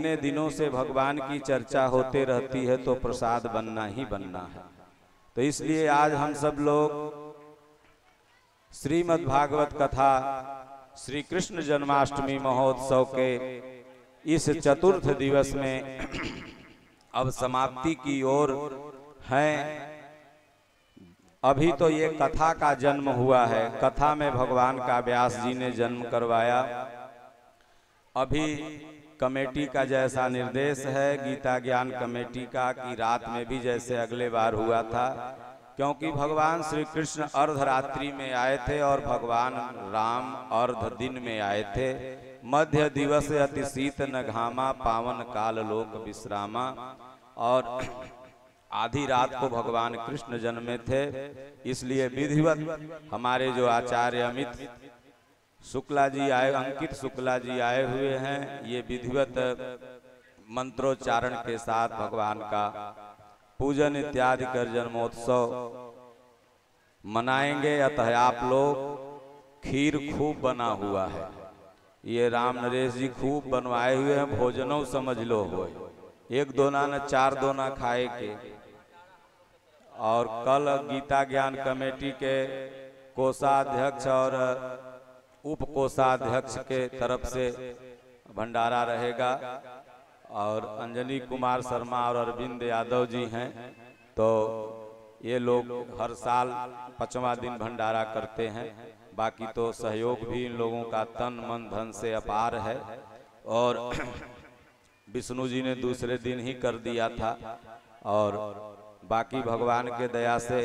इतने दिनों से भगवान की चर्चा होते रहती है तो प्रसाद बनना ही बनना है। तो इसलिए आज हम सब लोग श्रीमद् भागवत कथा श्री कृष्ण जन्माष्टमी महोत्सव के इस चतुर्थ दिवस में अब समाप्ति की ओर हैं। अभी तो ये कथा का जन्म हुआ है, कथा में भगवान का व्यास जी ने जन्म करवाया। अभी कमेटी का जैसा निर्देश है गीता ज्ञान कमेटी का कि रात में भी जैसे अगले बार हुआ था, क्योंकि भगवान श्री कृष्ण अर्धरात्रि में आए थे और भगवान राम अर्ध दिन में आए थे। मध्य दिवस अति शीत न घामा पावन काल लोक विश्रामा। और आधी रात को भगवान कृष्ण जन्मे थे, इसलिए विधिवत हमारे जो आचार्य अमित शुक्ला जी आए, अंकित शुक्ला जी आए हुए हैं, ये विधिवत मंत्रोच्चारण के साथ भगवान का पूजन इत्यादि कर जन्मोत्सव मनाएंगे। अतः आप लोग खीर खूब बना हुआ है, ये राम नरेश जी खूब बनवाए हुए हैं, भोजनों समझ लो हो, एक दोना न चार दोना खाए के। और कल गीता ज्ञान कमेटी के कोषाध्यक्ष और उप कोषाध्यक्ष के तरफ से भंडारा रहेगा, और अंजनी कुमार शर्मा और अरविंद यादव जी हैं, तो ये लोग हर साल 5वां दिन भंडारा करते हैं। बाकी तो सहयोग भी इन लोगों का तन मन धन से अपार है। और विष्णु जी ने दूसरे दिन ही कर दिया था, और बाकी भगवान के दया से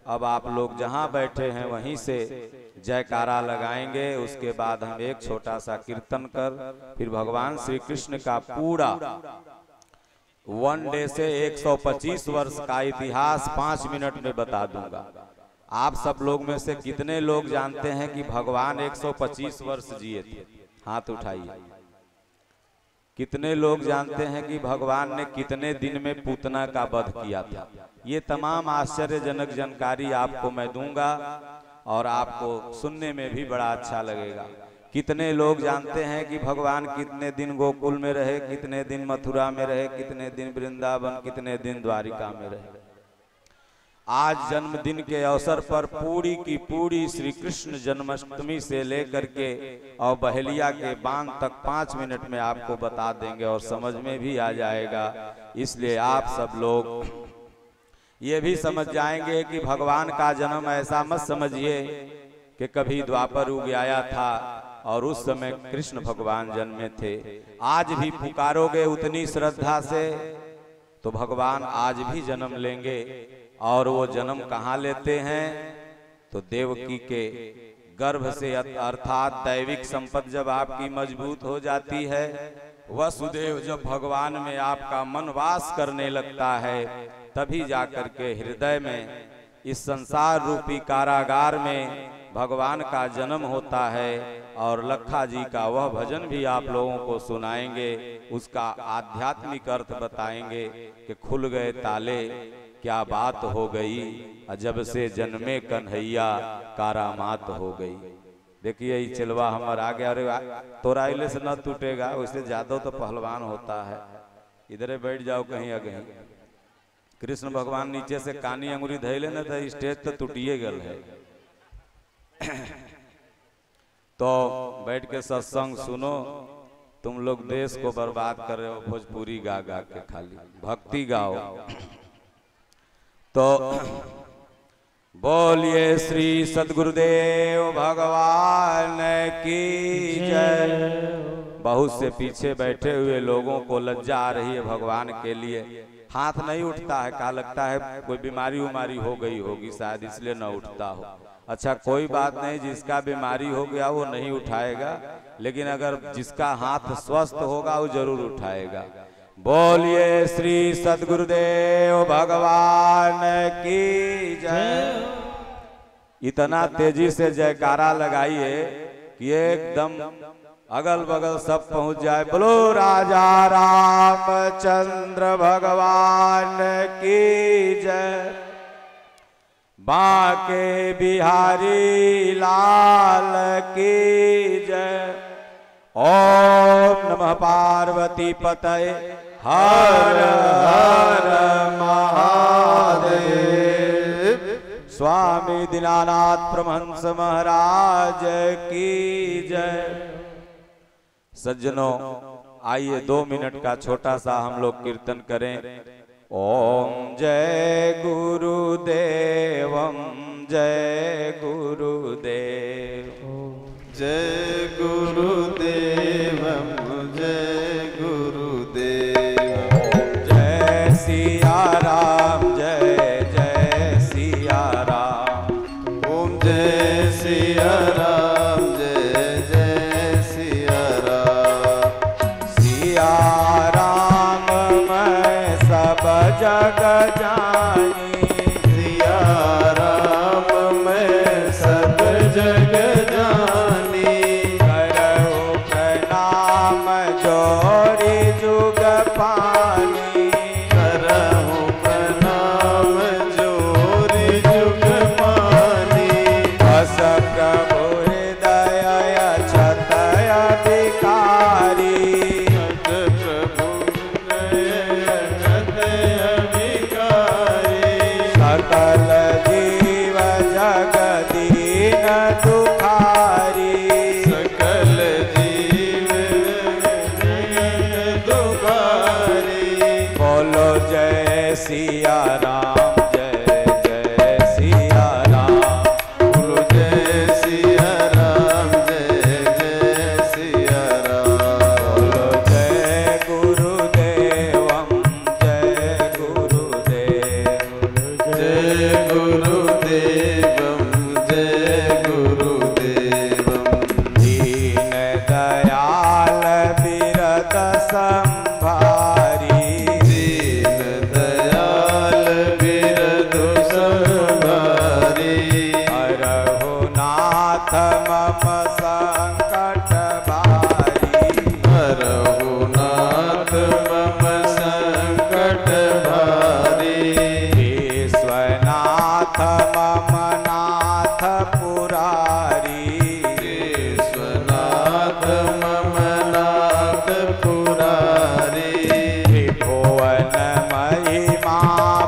अब आप लोग जहां बैठे हैं वहीं से जयकारा लगाएंगे। उसके बाद हम एक छोटा सा कीर्तन कर फिर भगवान श्री कृष्ण का पूरा वन डे से 125 वर्ष का इतिहास 5 मिनट में बता दूंगा। आप सब लोग में से कितने लोग जानते हैं कि भगवान 125 वर्ष जिए थे? हाथ उठाइए। कितने लोग जानते हैं कि भगवान ने कितने दिन में पूतना का वध किया था? ये तमाम आश्चर्यजनक जानकारी आपको मैं दूंगा और आपको सुनने में भी बड़ा अच्छा लगेगा। कितने लोग जानते हैं कि भगवान कितने दिन गोकुल में रहे, कितने दिन मथुरा में रहे, कितने दिन वृंदावन, कितने दिन द्वारिका में रहे? आज जन्मदिन के अवसर पर पूरी की पूरी श्री कृष्ण जन्माष्टमी से लेकर के और बहेलिया के बांध तक 5 मिनट में आपको बता देंगे और समझ में भी आ जाएगा। इसलिए आप सब लोग ये भी समझ जाएंगे कि भगवान का जन्म ऐसा मत समझिए कि कभी द्वापर युग आया था और उस समय कृष्ण भगवान जन्मे थे। आज भी पुकारोगे उतनी श्रद्धा से तो भगवान आज भी जन्म लेंगे। और वो जन्म कहाँ लेते हैं? तो देवकी के गर्भ से, अर्थात दैविक संपत्ति जब आपकी मजबूत हो जाती है, वसुदेव जब भगवान में आपका मन वास करने लगता है, तभी जाकर के हृदय में इस संसार रूपी कारागार में भगवान का जन्म होता है। और लखा जी का वह भजन भी आप लोगों को सुनाएंगे, उसका आध्यात्मिक अर्थ बताएंगे कि खुल गए ताले क्या बात हो गई, जब से जन्मे कन्हैया कारामात हो गई। देखिए ये चिलवा हमार आ गया, अरे तोरा इले से न टूटेगा, वैसे जादव तो पहलवान होता है। इधरे बैठ जाओ कहीं कहीं। कृष्ण भगवान नीचे से कानी अंगुरी धैले न तो स्टेज तो टूटिए गल है। तो बैठ के सत्संग सुनो। तुम लोग देश को बर्बाद कर रहे हो भोजपुरी गा गा के, खाली भक्ति गाओ। तो बोलिए श्री सद्गुरुदेव भगवान की जय। बहुत से पीछे बैठे हुए लोगों को लज्जा आ रही है भगवान के लिए, हाथ नहीं उठता है। क्या लगता है कोई बीमारी उमारी हो गई होगी शायद, इसलिए न उठता हो। अच्छा कोई बात नहीं, जिसका बीमारी हो गया वो नहीं उठाएगा, लेकिन अगर जिसका हाथ स्वस्थ होगा वो जरूर उठाएगा। बोलिए श्री सद्गुरुदेव भगवान की जय। इतना तेजी से जयकारा लगाइए कि एकदम अगल बगल सब पहुंच जाए। बोलो राजा रामचंद्र भगवान की जय। बांके बिहारी लाल की जय। ओम नमः पार्वती पतये हर हर महादेव। स्वामी दीनानाथ परमहंस महाराज की जय। सज्जनों, आइए 2 मिनट का छोटा सा हम लोग कीर्तन करें। ओम जय गुरुदेवम जय गुरुदेव, जय गुरुदेवम जय गुरुदेव। जय सिया राम जय जय सिया राम। ओम जय सिया राम जय जय सिया राम। सिया राम मैं सब जग जानी, सिया राम मैं सब जग जानी। करो प्रणाम जोड़ी जुग पानी, करहु प्रणाम जोरी जुग पानी। बस प्रभु हृदय अछत अधिकारी, प्रभु जगत अभिकारी। सकल जीव जगदीन दुखारी। सकल जीव जगत दुखारी। बोलो जय सिया राम जय जय सिया राम। बोलो जय सिया राम जय जय सिया राम। बोलो जय गुरुदेवम जय गुरुदेव, जय गुरुदेवम जय गुरुदेवम। दीन दयाल बिरद संभारी। दीन दयाल बिरधु संभारी। हरहु नाथ मम संकट भारी। हरहु नाथ मम संकट भारी। विश्वनाथ मम नाथ पुरारी। विश्वनाथ मम नाथ पुरारी। त्रिभुवन महिमा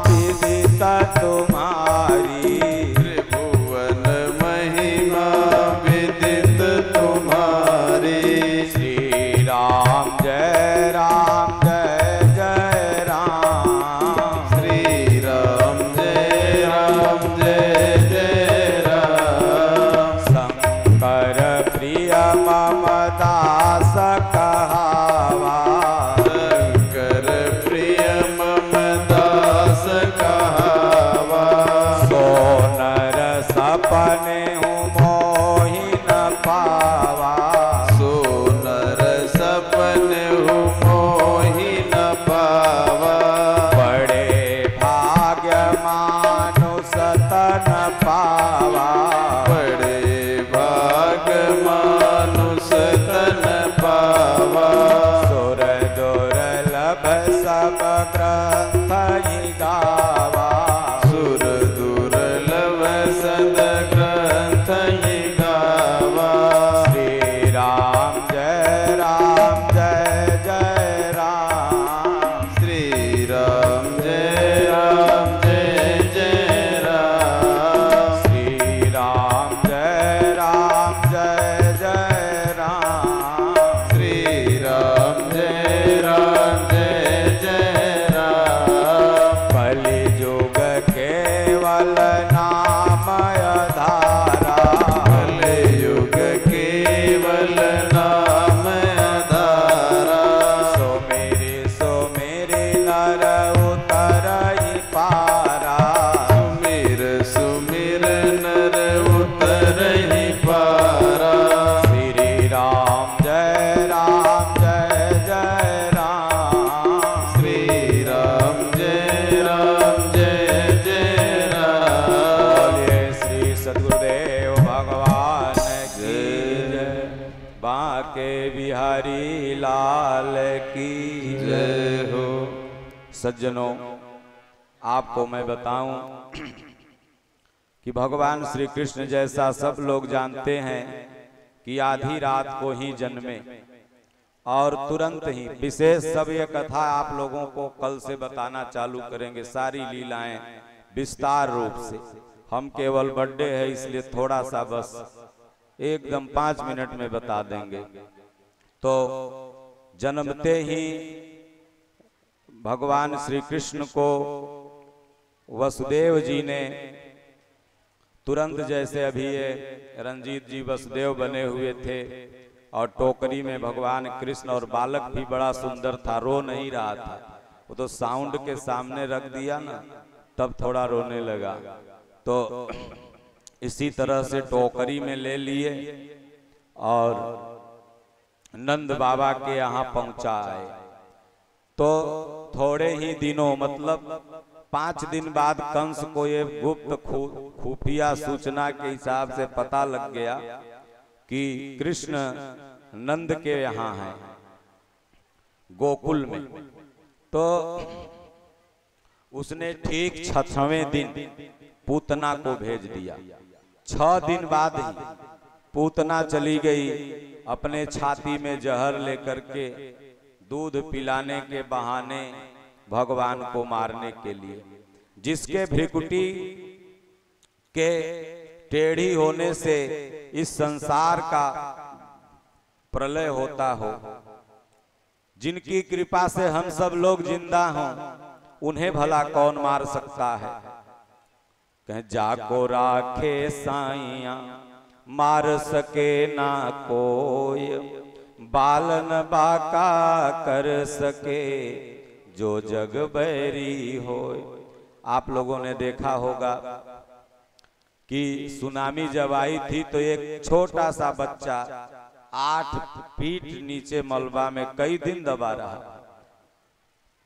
विदित तुम्हारी। त्रिभुवन महिमा विदित तुम्हारी। श्री राम जय जय राम। श्री राम जय जय राम। शंकर प्रिय मम दास कहावा। शंकर प्रिय मम दास कहावा। सोनर सपने मोहि न पावा। सोनर सपन मोहि न पावा। बड़े भाग्य मानुष तन पावा। बड़े भाग मानुष तन पावा। सुर दुर्लभ सब ग्रंथ ही गावा। सुर दुर्लभ सद ग्रंथ ही गावा। श्री राम जय जय राम। श्री राम जय जय राम। श्री राम जय जय राम। श्री राम जय जय राम। कलि युग केवल नाम आधारा। कलयुग केवल नाम आधारा। सो मेरी नर उतरहि पारा। सुमिर नर उतरहि पारा। श्री राम जय जय राम। श्री राम जय जय राम। बोलिए श्री सद्गुरुदेव भगवान की जय। बांके बिहारी लाल की जय हो। सज्जनों, आपको मैं बताऊं कि भगवान श्री कृष्ण जैसा सब लोग जानते हैं कि आधी रात को ही जन्मे, और तुरंत ही विशेष सब ये कथा आप लोगों को कल से बताना चालू करेंगे, सारी लीलाएं विस्तार रूप से। हम केवल बर्थडे है इसलिए थोड़ा सा बस एकदम 5 मिनट में बता देंगे। तो जन्मते ही भगवान श्री कृष्ण को वसुदेव जी ने तुरंत, जैसे अभी ये रंजीत जी वसुदेव बने हुए थे और टोकरी में भगवान कृष्ण, और बालक भी बड़ा सुंदर था, रो नहीं रहा था, वो तो साउंड के सामने रख दिया ना तब थोड़ा रोने लगा। तो इसी तरह से टोकरी में ले लिए और नंद बाबा के यहाँ पहुंचाए। तो थोड़े ही दिनों, मतलब 5 दिन बाद कंस को ये गुप्त खुफिया सूचना के हिसाब से पता लग गया कि कृष्ण नंद के यहाँ हैं गोकुल में। तो उसने ठीक 6वें दिन पूतना को भेज दिया। 6 दिन बाद ही पूतना चली गई अपने छाती में जहर लेकर के, दूध पिलाने के बहाने भगवान को मारने के लिए। जिसके भ्रिकुटी के टेढ़ी होने से इस संसार का प्रलय होता हो, जिनकी कृपा से हम सब लोग जिंदा हों, उन्हें भला कौन मार सकता है। कहें जाको राखे साइया मार सके ना कोई, बालन बाका कर सके जो जग बैरी होय। आप लोगों ने देखा होगा कि सुनामी जब आई थी तो एक छोटा सा बच्चा 8 फीट नीचे मलबा में कई दिन दबा रहा।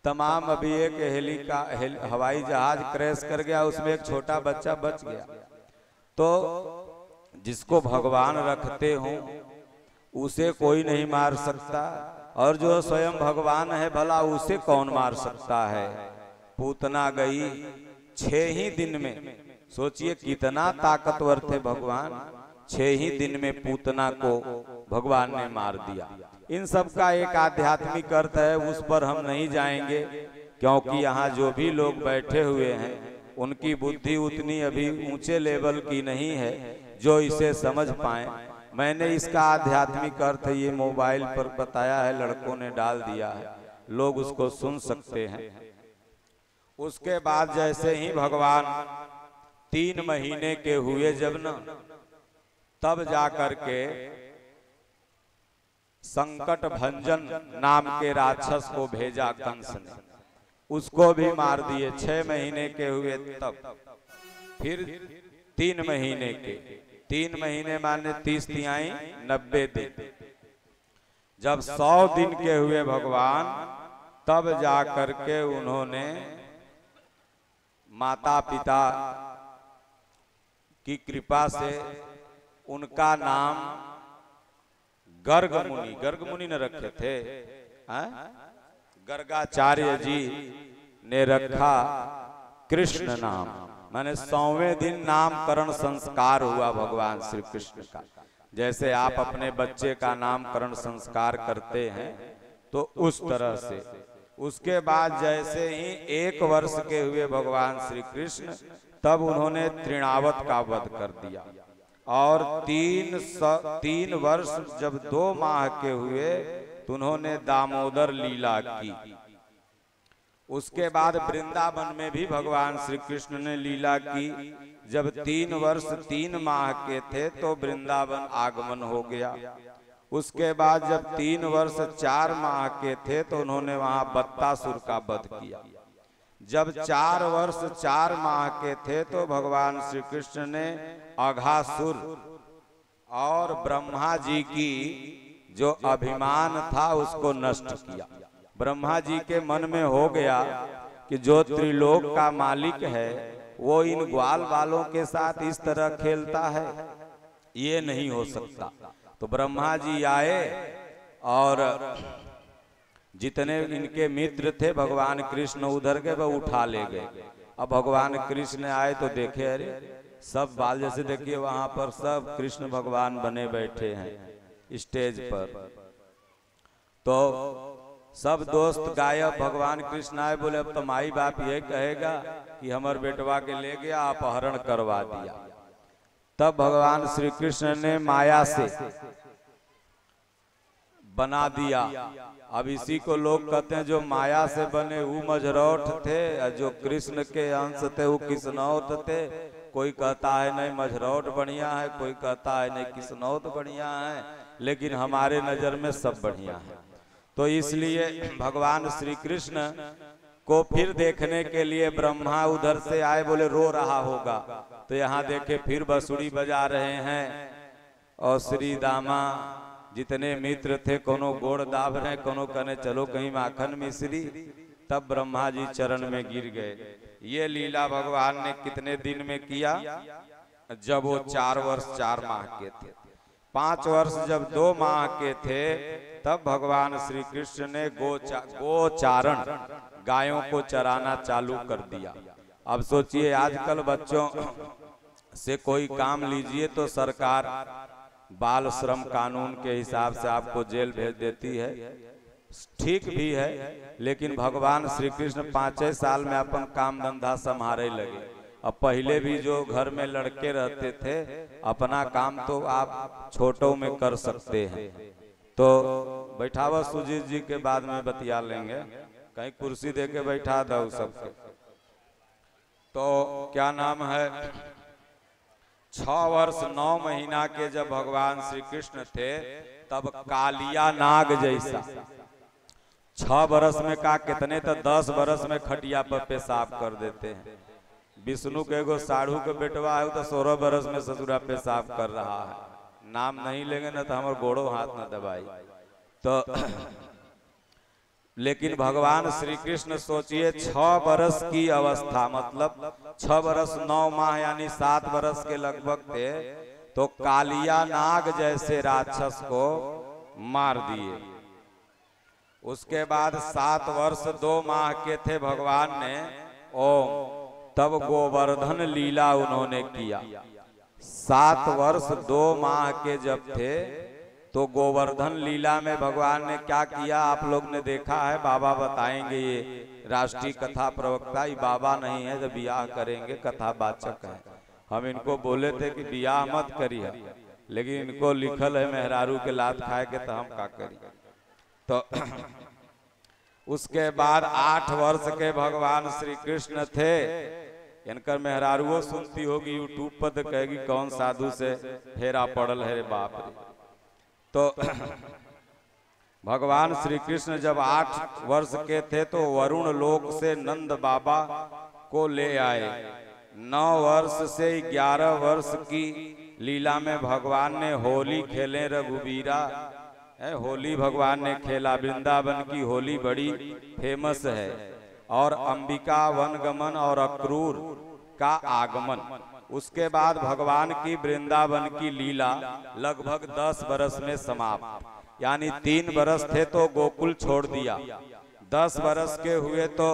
तमाम, अभी एक हवाई जहाज क्रैश कर गया, उसमें एक छोटा बच्चा बच गया। तो जिसको भगवान रखते हो उसे कोई नहीं मार सकता, और जो स्वयं भगवान है भला उसे कौन मार सकता है। पूतना गई 6 ही दिन में, सोचिए कितना ताकतवर थे भगवान। 6 ही दिन में पूतना को भगवान ने मार दिया। इन सब का एक आध्यात्मिक अर्थ है, उस पर हम नहीं जाएंगे, क्योंकि यहाँ जो भी लोग बैठे हुए हैं उनकी बुद्धि उतनी अभी ऊंचे लेवल की नहीं है जो इसे समझ पाए। मैंने इसका आध्यात्मिक अर्थ ये मोबाइल पर बताया है, लड़कों ने डाल दिया है, लोग उसको सुन सकते हैं। उसके बाद जैसे ही भगवान 3 महीने के हुए जब न, तब जाकर के संकट भंजन नाम के राक्षस को भेजा कंस ने, उसको भी मार दिए। 6 महीने के हुए तब, फिर 3 महीने के, 3 महीने माने 30 तिहाई 90 दिन। जब 100 दिन के हुए भगवान, तब जा करके उन्होंने माता पिता की कृपा से उनका नाम गर्ग मुनि ने रखे थे। गर्गाचार्य जी ने रखा कृष्ण नाम, माने 100वें दिन नामकरण संस्कार हुआ भगवान श्री कृष्ण का। जैसे आप अपने बच्चे का नामकरण संस्कार करते हैं तो उस तरह से। उसके बाद जैसे ही 1 वर्ष के हुए भगवान श्री कृष्ण, तब उन्होंने तृणावत का वध कर दिया। और 3 वर्ष जब 2 माह के हुए तो उन्होंने दामोदर लीला की। उसके बाद वृंदावन में भी भगवान श्री कृष्ण ने लीला की। जब 3 वर्ष 3 माह के थे तो वृंदावन आगमन हो गया। उसके बाद जब 3 वर्ष 4 माह के थे तो उन्होंने वहां बत्तासुर का वध किया। जब 4 वर्ष 4 माह के थे तो भगवान श्री कृष्ण ने अघासुर और ब्रह्मा जी की जो अभिमान था उसको नष्ट किया। ब्रह्मा जी के मन में हो गया कि जो त्रिलोक का मालिक है वो इन ग्वाल वालों के साथ इस तरह खेलता है, ये नहीं हो सकता। तो ब्रह्मा जी आए और जितने इनके मित्र थे भगवान कृष्ण उधर के वह उठा ले गए। अब भगवान कृष्ण आए तो देखे, अरे सब बाल, जैसे देखिए वहां पर सब कृष्ण भगवान बने बैठे हैं स्टेज पर। तो सब दोस्त गायब। भगवान कृष्ण आए, बोले अब तो माई बाप ये कहेगा कि हमारे बेटवा के ले गया, अपहरण करवा दिया। तब भगवान श्री कृष्ण ने माया से बना दिया। अब इसी को लोग कहते हैं जो माया से बने वो मझरौठ थे, और जो कृष्ण के अंश थे वो किसनौत थे। कोई कहता है नहीं मझरौठ बढ़िया है, कोई कहता है नहीं किसनौत बढ़िया है, लेकिन हमारे नजर में सब बढ़िया है। तो इसलिए भगवान श्री कृष्ण को फिर देखने के लिए ब्रह्मा उधर से आए, बोले रो रहा होगा। तो यहाँ देखे फिर बांसुरी बजा रहे हैं, और श्री दामा जितने मित्र थे कोनो गोड़ दाब रहे, कोनो कहने चलो कहीं माखन मिश्री। तब ब्रह्मा जी चरण में गिर गए। ये लीला भगवान ने कितने दिन में किया? जब वो 4 वर्ष 4 माह के थे। 5 वर्ष जब 2 माह के थे, तब भगवान श्री कृष्ण ने गोचारण गायों को चराना चालू कर दिया। अब सोचिए आजकल बच्चों से कोई काम लीजिए तो सरकार बाल श्रम कानून के हिसाब से आपको जेल भेज देती है। ठीक भी है, लेकिन भगवान श्री कृष्ण 5 साल में अपन काम धंधा संभाले लगे। अब पहले भी जो घर में लड़के रहते थे, अपना काम तो आप छोटों में कर सकते हैं। तो बैठावा सुजीत जी के बाद में बतिया लेंगे, कहीं कुर्सी दे के बैठा दो सबके। तो क्या नाम है, 6 वर्ष 9 महीना के जब भगवान श्री कृष्ण थे, तब कालिया नाग जैसा 6 बरस में का कितने तो 10 बरस में खटिया पर पेशाब कर देते हैं। विष्णु के एगो साढ़ू के बेटवा है तो 16 बरस में ससुरा पेशाब कर रहा है। नाम नहीं लेंगे ना तो हमारे गोड़ों हाथ न दबाई। तो लेकिन भगवान श्री कृष्ण सोचिए 6 बरस की अवस्था, मतलब 6 बरस 9 माह यानी 7 बरस के लगभग थे, तो कालिया नाग जैसे राक्षस को मार दिए। उसके बाद 7 वर्ष 2 माह के थे भगवान ने, तब गोवर्धन लीला उन्होंने किया। 7 वर्ष 2 माह के जब थे, तो गोवर्धन लीला में भगवान ने क्या किया आप लोग ने देखा है, बाबा बताएंगे। ये राष्ट्रीय कथा प्रवक्ता, ये बाबा नहीं है जब ब्याह करेंगे, कथा वाचक है। हम इनको बोले थे कि ब्याह मत करिए, लेकिन इनको लिखल है मेहरारू के लात खाए के, तो हम का करिए। तो उसके बाद 8 वर्ष के भगवान श्री कृष्ण थे। इनकर मेहरारुओ सुनती होगी यूट्यूब पर, तो कहेगी कौन साधु से फेरा पड़ल है रे बाप रे। तो भगवान श्री कृष्ण जब 8 वर्ष के थे, तो वरुण लोक से नंद बाबा को ले आए। 9 वर्ष से 11 वर्ष की लीला में भगवान ने होली खेले। रघुवीरा होली भगवान ने खेला। वृंदावन की होली बड़ी फेमस है। और अंबिका वनगमन और अक्रूर का आगमन, उसके बाद भगवान की वृंदावन की लीला लगभग 10 बरस में समाप्त। यानी 3 बरस थे तो गोकुल छोड़ दिया, 10 बरस के हुए तो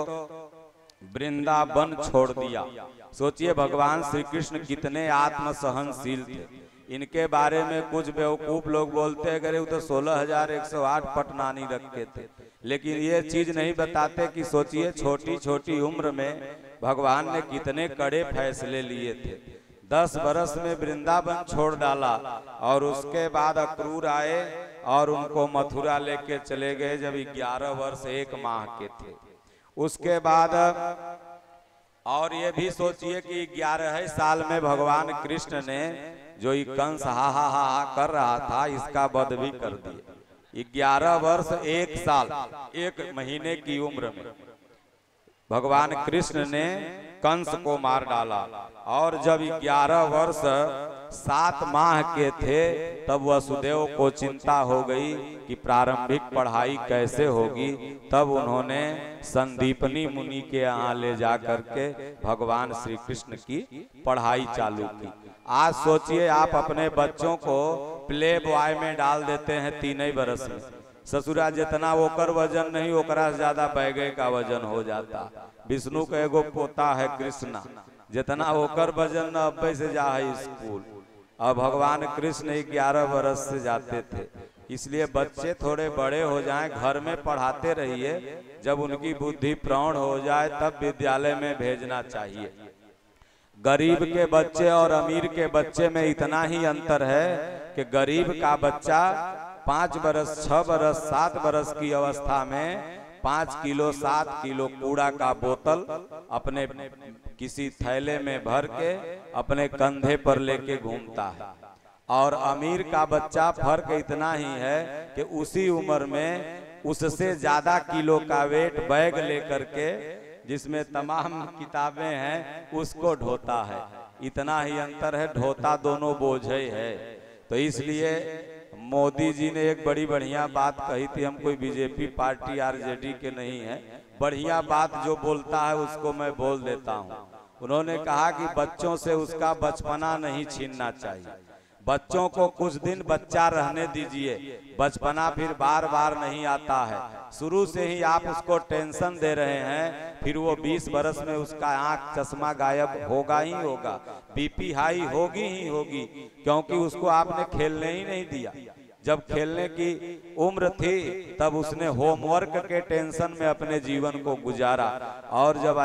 वृंदावन छोड़ दिया। सोचिए भगवान श्री कृष्ण कितने आत्म सहनशील थे। इनके बारे में कुछ बेवकूफ लोग बोलते हैं अगर वो तो 16,108 पटनानी रखे थे, लेकिन ये चीज नहीं बताते कि सोचिए छोटी छोटी उम्र में भगवान ने कितने कड़े फैसले लिए थे। 10 बरस में वृंदावन छोड़ डाला, और उसके बाद अक्रूर आए और उनको मथुरा लेके चले गए जब 11 वर्ष 1 माह के थे। उसके बाद और ये भी सोचिए कि 11 साल में भगवान कृष्ण ने जो कंस हा हा हा कर रहा था, इसका वध भी कर दिया। 11 वर्ष 1 साल 1 महीने की उम्र में भगवान कृष्ण ने कंस को मार डाला। और जब 11 वर्ष 7 माह के थे, तब वसुदेव को चिंता हो गई कि प्रारंभिक पढ़ाई कैसे होगी। तब उन्होंने संदीपनी मुनि के यहाँ ले जा करके भगवान श्री कृष्ण की पढ़ाई चालू की। आज सोचिए आप अपने बच्चों को प्ले बॉय में डाल देते हैं 3 बरस में, ससुरा जितना ओकर वजन नहीं ओकरा से ज्यादा बैगे का वजन हो जाता। विष्णु का एगो पोता है कृष्णा, जितना ओकर वजन 90 से जा है स्कूल। और भगवान कृष्ण 11 बरस से जाते थे। इसलिए बच्चे थोड़े बड़े हो जाएं, घर में पढ़ाते रहिए, जब उनकी बुद्धि प्रौढ़ हो जाए तब विद्यालय में भेजना चाहिए। गरीब के बच्चे और अमीर के बच्चे में इतना ही अंतर है कि गरीब का बच्चा 5 बरस, 6 बरस, 7 बरस की अवस्था में 5 किलो 7 किलो कूड़ा का बोतल अपने किसी थैले में भर के अपने कंधे पर लेके घूमता है, और अमीर का बच्चा फर्क इतना ही है कि उसी उम्र में उससे ज्यादा किलो का वेट बैग लेकर के, जिसमें तमाम किताबें हैं, उसको ढोता है। इतना ही अंतर है, ढोता दोनों बोझ है। तो इसलिए मोदी जी ने एक बड़ी बढ़िया बात कही थी, हम कोई बीजेपी पार्टी आरजेडी के नहीं है, बढ़िया बात जो बोलता है उसको मैं बोल देता हूँ। उन्होंने कहा कि बच्चों से उसका बचपना नहीं छीनना चाहिए, बच्चों को कुछ दिन बच्चा रहने दीजिए, बचपना फिर बार बार नहीं आता है। शुरू से ही आप उसको टेंशन दे रहे हैं, फिर वो 20 बरस में उसका आंख चश्मा गायब होगा ही होगा, बीपी हाई होगी ही होगी, क्योंकि उसको आपने खेलने ही नहीं दिया। जब खेलने की उम्र थी तब उसने होमवर्क के टेंशन में अपने जीवन को गुजारा, और जब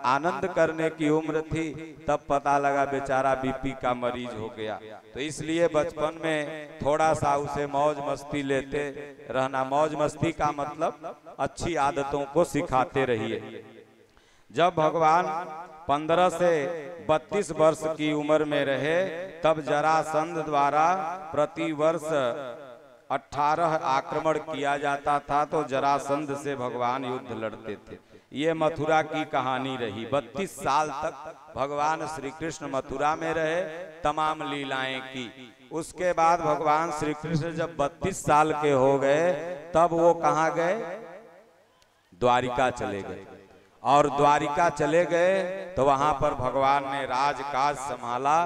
आनंद करने की उम्र थी तब पता लगा बेचारा बीपी का मरीज हो गया। तो इसलिए बचपन में थोड़ा सा उसे मौज मस्ती लेते रहना। मौज मस्ती का मतलब अच्छी आदतों को सिखाते रहिए। जब भगवान 15 से 32 वर्ष की उम्र में रहे तब जरासंध द्वारा प्रति वर्ष 18 आक्रमण किया जाता था, तो जरासंध से भगवान युद्ध लड़ते थे। ये मथुरा की कहानी रही। 32 साल तक भगवान श्री कृष्ण मथुरा में रहे, तमाम लीलाएं की। उसके बाद भगवान श्री कृष्ण जब 32 साल के हो गए तब वो कहाँ गए? द्वारिका चले गए। और द्वारिका चले गए तो वहां पर भगवान ने राजकाज संभाला,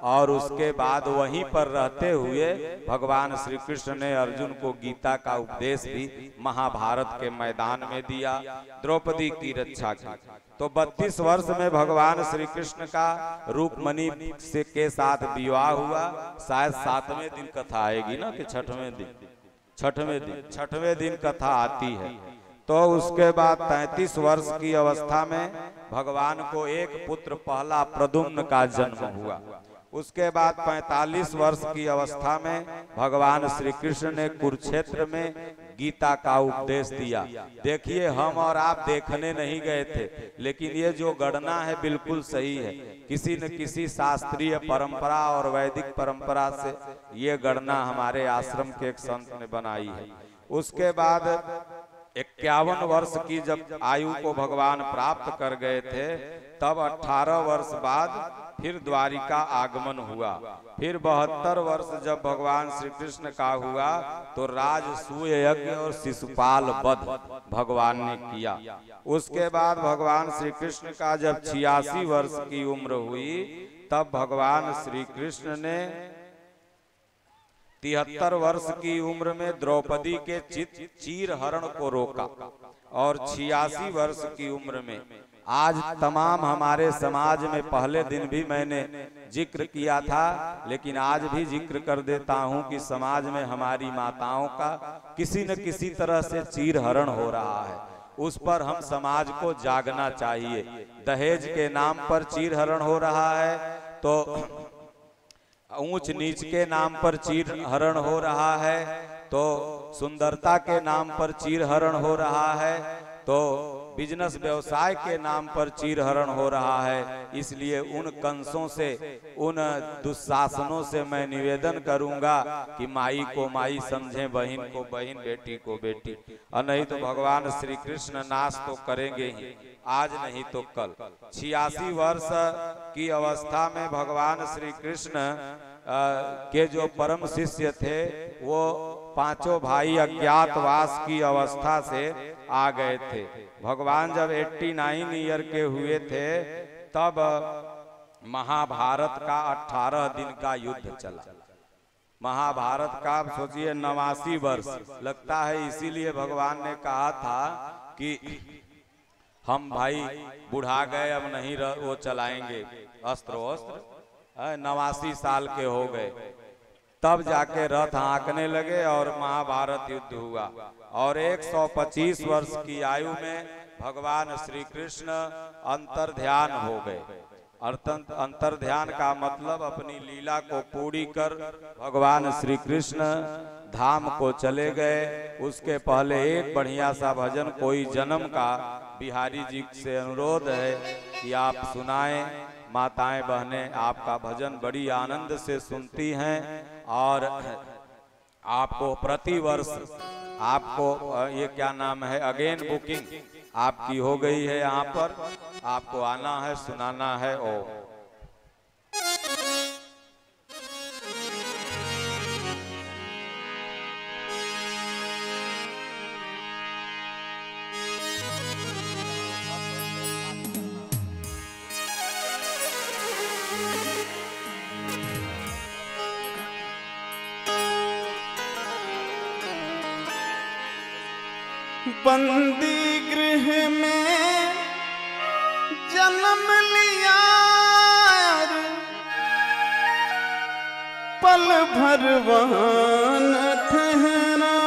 और उसके बाद वहीं पर रहते हुए भगवान श्री कृष्ण ने अर्जुन को गीता का उपदेश भी महाभारत के मैदान में दिया, द्रौपदी की रक्षा की। तो 32 वर्ष में भगवान श्री कृष्ण का रूपमणि से के साथ विवाह हुआ। शायद 7वें दिन कथा आएगी ना, कि छठवें दिन कथा आती है। तो उसके बाद 33 वर्ष की अवस्था में भगवान को एक पुत्र पहला प्रद्युम्न का जन्म हुआ। उसके बाद 45 वर्ष की अवस्था में भगवान श्री कृष्ण ने कुरुक्षेत्र में गीता का उपदेश दिया। देखिए, हम और आप देखने नहीं गए थे, लेकिन ये जो गणना है बिल्कुल सही है। किसी न किसी शास्त्रीय परंपरा और वैदिक परंपरा से ये गणना हमारे आश्रम के एक संत ने बनाई है। उसके बाद 51 वर्ष की जब आयु को भगवान प्राप्त कर गए थे तब 18 वर्ष बाद फिर द्वारिका आगमन हुआ। फिर 72 वर्ष जब भगवान श्री कृष्ण का हुआ तो राजसूय यज्ञ और शिशुपाल वध भगवान ने किया। उसके बाद भगवान श्री कृष्ण का जब 86 वर्ष की उम्र हुई तब भगवान श्री कृष्ण ने 73 वर्ष की उम्र में द्रौपदी के चीर हरण को रोका, और 86 वर्ष की उम्र में आज तमाम हमारे समाज में, पहले दिन भी मैंने जिक्र किया था लेकिन आज भी जिक्र कर देता हूं कि समाज में हमारी माताओं का किसी न किसी तरह से चीर हरण हो रहा है। उस पर हम समाज को जागना चाहिए। दहेज के नाम पर चीर हरण हो रहा है, तो ऊंच नीच के नाम पर चीर हरण हो रहा है, तो सुंदरता के नाम पर चीर हरण हो रहा है, तो बिजनेस व्यवसाय के नाम पर चीर हरण हो रहा है। इसलिए उन कंसों से, उन दुशासनों से मैं निवेदन करूंगा कि माई को माई समझें, बहन को बहन, बेटी को बेटी, और नहीं तो भगवान श्री कृष्ण नाश तो करेंगे ही, आज नहीं तो कल। 86 वर्ष की अवस्था में भगवान श्री कृष्ण के जो परम शिष्य थे वो पांचों भाई अज्ञातवास की अवस्था से आ गए थे। भगवान जब 89 ईयर के हुए थे तब महाभारत का 18 दिन का युद्ध चला। महाभारत का सोचिए 89 वर्ष लगता है। इसीलिए भगवान ने कहा था कि हम भाई बुढ़ा गए, अब नहीं वो चलाएंगे अस्त्र वस्त्र। 89 साल के हो गए तब जाके रथ हाँकने लगे और महाभारत युद्ध हुआ। और 125 वर्ष की आयु में भगवान श्री कृष्ण अंतर्ध्यान हो गए। अंतर्ध्यान का मतलब अपनी लीला को पूरी कर भगवान श्री कृष्ण धाम को चले गए। उसके पहले एक बढ़िया सा भजन कोई जन्म का बिहारी जी से अनुरोध है कि आप सुनाएं। माताएं बहनें आपका भजन बड़ी आनंद से सुनती हैं और आपको प्रतिवर्ष आपको ये क्या नाम है अगेन बुकिंग आपकी हो गई है। यहाँ पर आपको आना है, सुनाना है। ओ बंदी गृह में जन्म लिया पल भर वहाँ न ठहरा।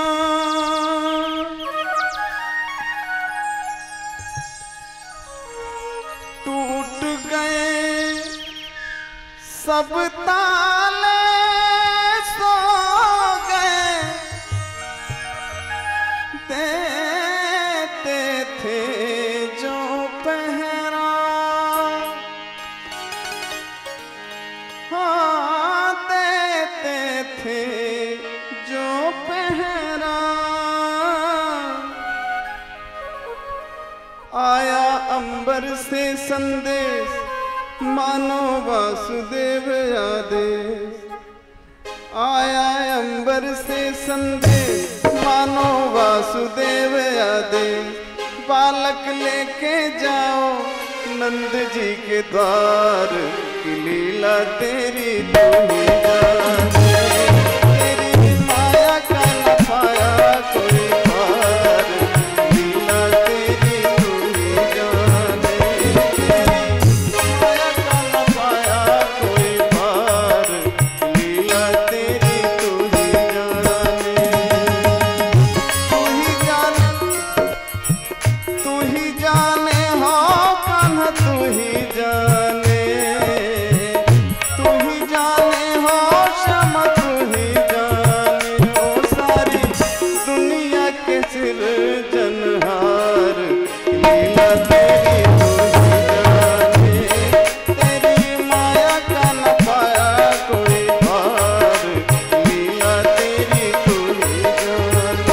टूट गए सब ताले सो गए देते थे जो पहरा। हाँ देते थे जो पहरा। आया अंबर से संदेश मानो वासुदेव आदेश। आया अंबर से संदेश मानो वासुदेव आदेश। बालक लेके जाओ नंद जी के द्वार की लीला तेरी तू ही जाने। तेरी माया का न पाया कोई पार लीला तेरी तू ही जाने। तेरी माया का न पाया कोई पार लीला तेरी तू ही जाने। तू ही जाने हो कान्हा तू ही जाने। तू ही जाने हो श्यामा तू ही जाने। ओ सारी दुनिया के सिरजनहार लीला तेरी तू ही जाने। तेरी माया का न पाया कोई पार लीला तेरी तू ही जाने।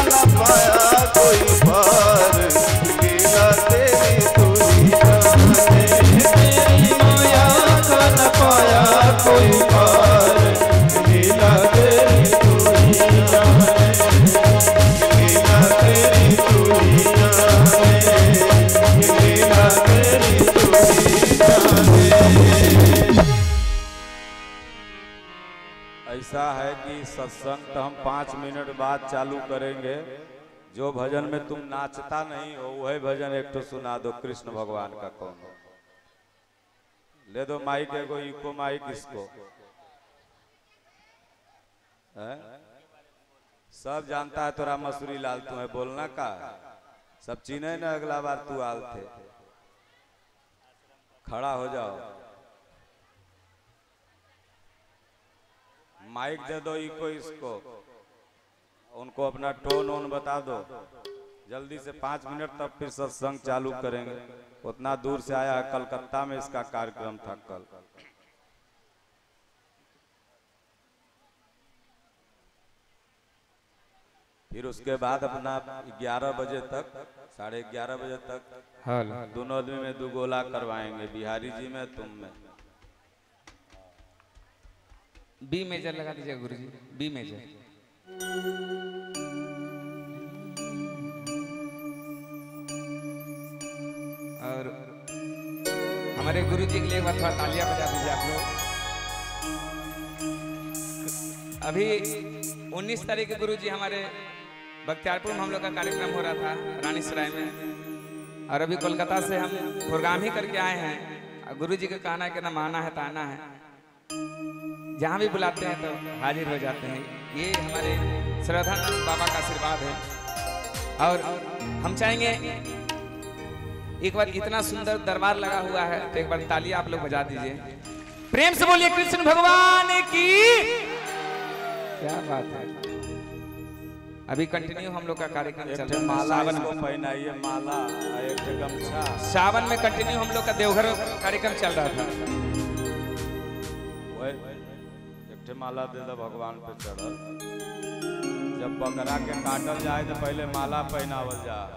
न पाया कोई पार, लीला तेरी तू ही जाने। तेरी माया का न पाया कोई पार, लीला तेरी तू ही जाने। लीला तेरी तू ही जाने, लीला तेरी तू ही जाने। ऐसा है कि सत्संग तो हम 5 मिनट बाद चालू करेंगे। जो भजन में तुम नाचता नहीं हो वही भजन एक तो सुना दो कृष्ण भगवान का। कौन ले दो माइक, एगो इको माइक इसको है? सब जानता है तोरा मसूरी लाल तू है, बोलना का सब चीने न, अगला बार तू आल थे। खड़ा हो जाओ, माइक दे दो इको इसको, उनको अपना टोन ओन बता दो जल्दी से। 5 मिनट तक फिर सत्संग चालू करेंगे। उतना दूर से आया है, कलकत्ता में इसका कार्यक्रम था कल। फिर उसके बाद अपना 11 बजे तक, 11:30 बजे तक दोनों आदमी में 2 गोला करवाएंगे, बिहारी जी में तुम में। बी मेजर लगा दीजिए गुरुजी, बी मेजर। और हमारे गुरुजी के लिए एक बार थोड़ा तालियां बजा दीजिए आप लोग। अभी 19 तारीख के गुरुजी हमारे बख्तियारपुर में हम लोग का कार्यक्रम हो रहा था रानीसराय में, और अभी कोलकाता से हम प्रोग्राम ही करके आए हैं। गुरुजी का कहना है कि ना माना है ताना है, जहाँ भी बुलाते हैं तो हाजिर हो जाते हैं। ये हमारे श्रद्धानंद बाबा का आशीर्वाद है। और हम चाहेंगे एक बार, इतना सुंदर दरबार लगा हुआ है तो एक बार तालियां आप लोग बजा दीजिए, प्रेम से बोलिए कृष्ण भगवान की। क्या बात है। अभी कंटिन्यू हम लोग का कार्यक्रम चल रहा है। माला को पहनाइए, माला एक गमछा। सावन में कंटिन्यू हम लोग का देवघर कार्यक्रम चल रहा था। माला दे दो भगवान पे चढ़ल। जब बकरा के काटल जाए तो पहले माला पहनावल जाए।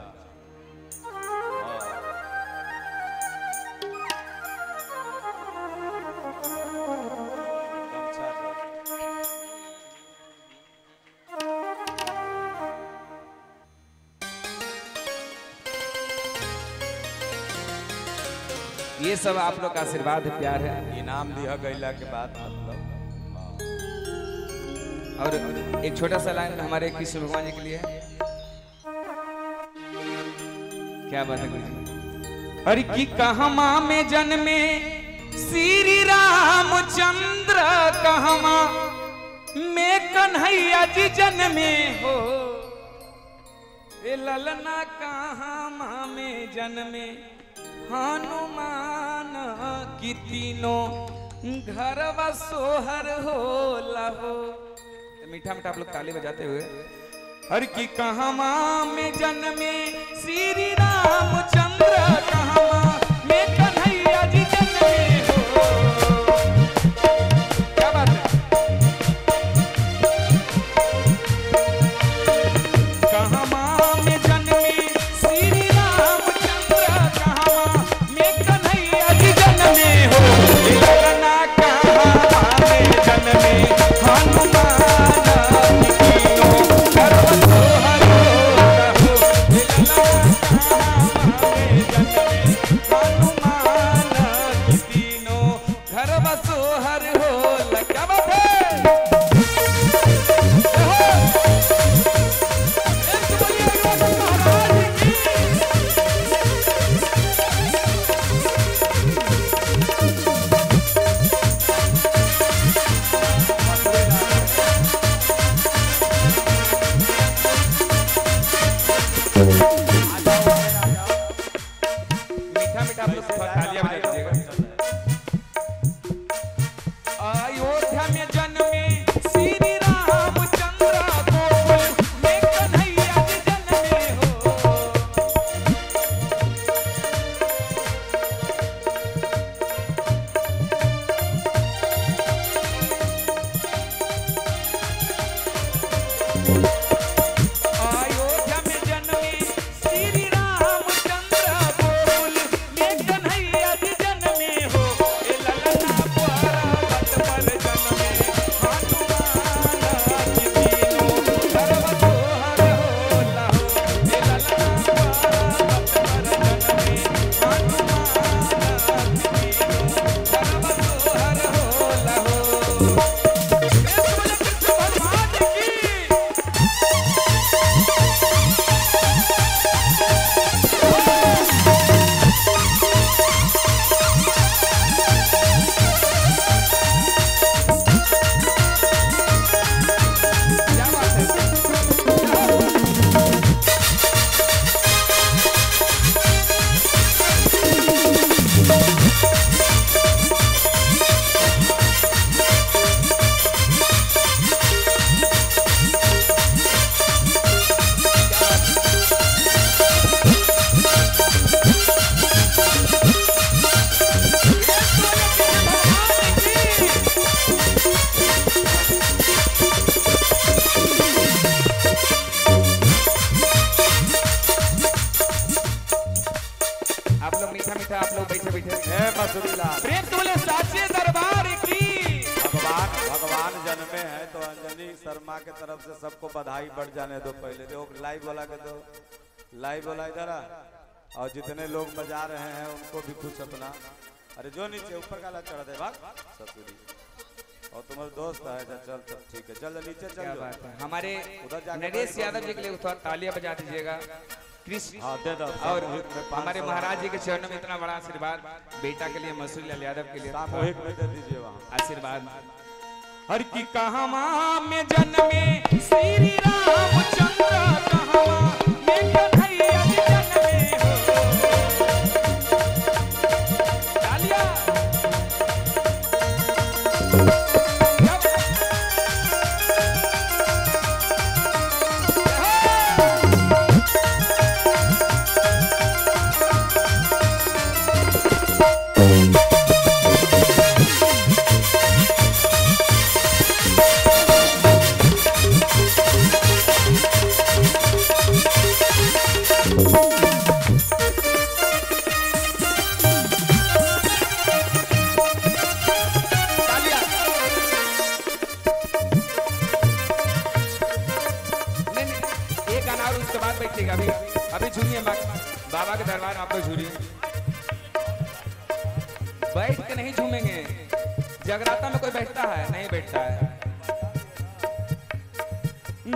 ये सब आप लोग का आशीर्वाद है, प्यार है। इनाम दिया गैला के बाद मतलब। और एक छोटा सा लाइन हमारे कृष्ण भगवान जी के लिए। क्या बात है गुरुजी। अरे की कहमा में जन्मे श्री रामचंद्र, कहमा में कन्हैया जी जन्मे हो। ए ललना कहमा में जन्मे हनुमान, की तीनों घरवा सोहर हो लहो। मीठा मीठा आप लोग ताली बजाते हुए। हर की कहमा में जन्मे श्री रामचंद्र, कहमा में कन्हैया जी जन्मे हो। क्या बात है। कहमा में जन्मे श्री रामचंद्र, कहमा में कन्हैया जी जन्मे हो। ललना कहमा में जन्मे हनुमान, जन्मे अच्छा आप लोग बैठे बैठे हे मसूरी लाल, प्रेम से बोले साचे दरबार की। भगवान जन्मे हैं तो अंजनी शर्मा के तरफ से सबको बधाई बढ़ जाने दो। पहले दो लाइव वाला के दो, लाइव वाला इधर आ, और जितने लोग बजा रहे हैं उनको भी कुछ अपना। अरे जो नीचे ऊपर काला चढ़ दे भाग ससुरी, और तुम्हारे दोस्त है चल तब ठीक है, चल नीचे चल। क्या बात है, हमारे उधर जाके नरेश यादव जी के लिए थोड़ा तालियां बजा दीजिएगा। कृष्ण हाँ दे दो। और हमारे महाराज जी के चरणों में इतना बड़ा आशीर्वाद, बेटा के लिए मसूरी लाल यादव के लिए सामूहिक में दे दीजिए वहाँ आशीर्वाद। हर की कहावा में जन्मे श्री रामचंद्र, कहावा में कन्हैया जी जन्मे हो। तालियां। अभी झूमिए बाबा के दरबार, आप लोग झूमिए। बैठ के नहीं झूमेंगे, जगराता में कोई बैठता है? नहीं बैठता है।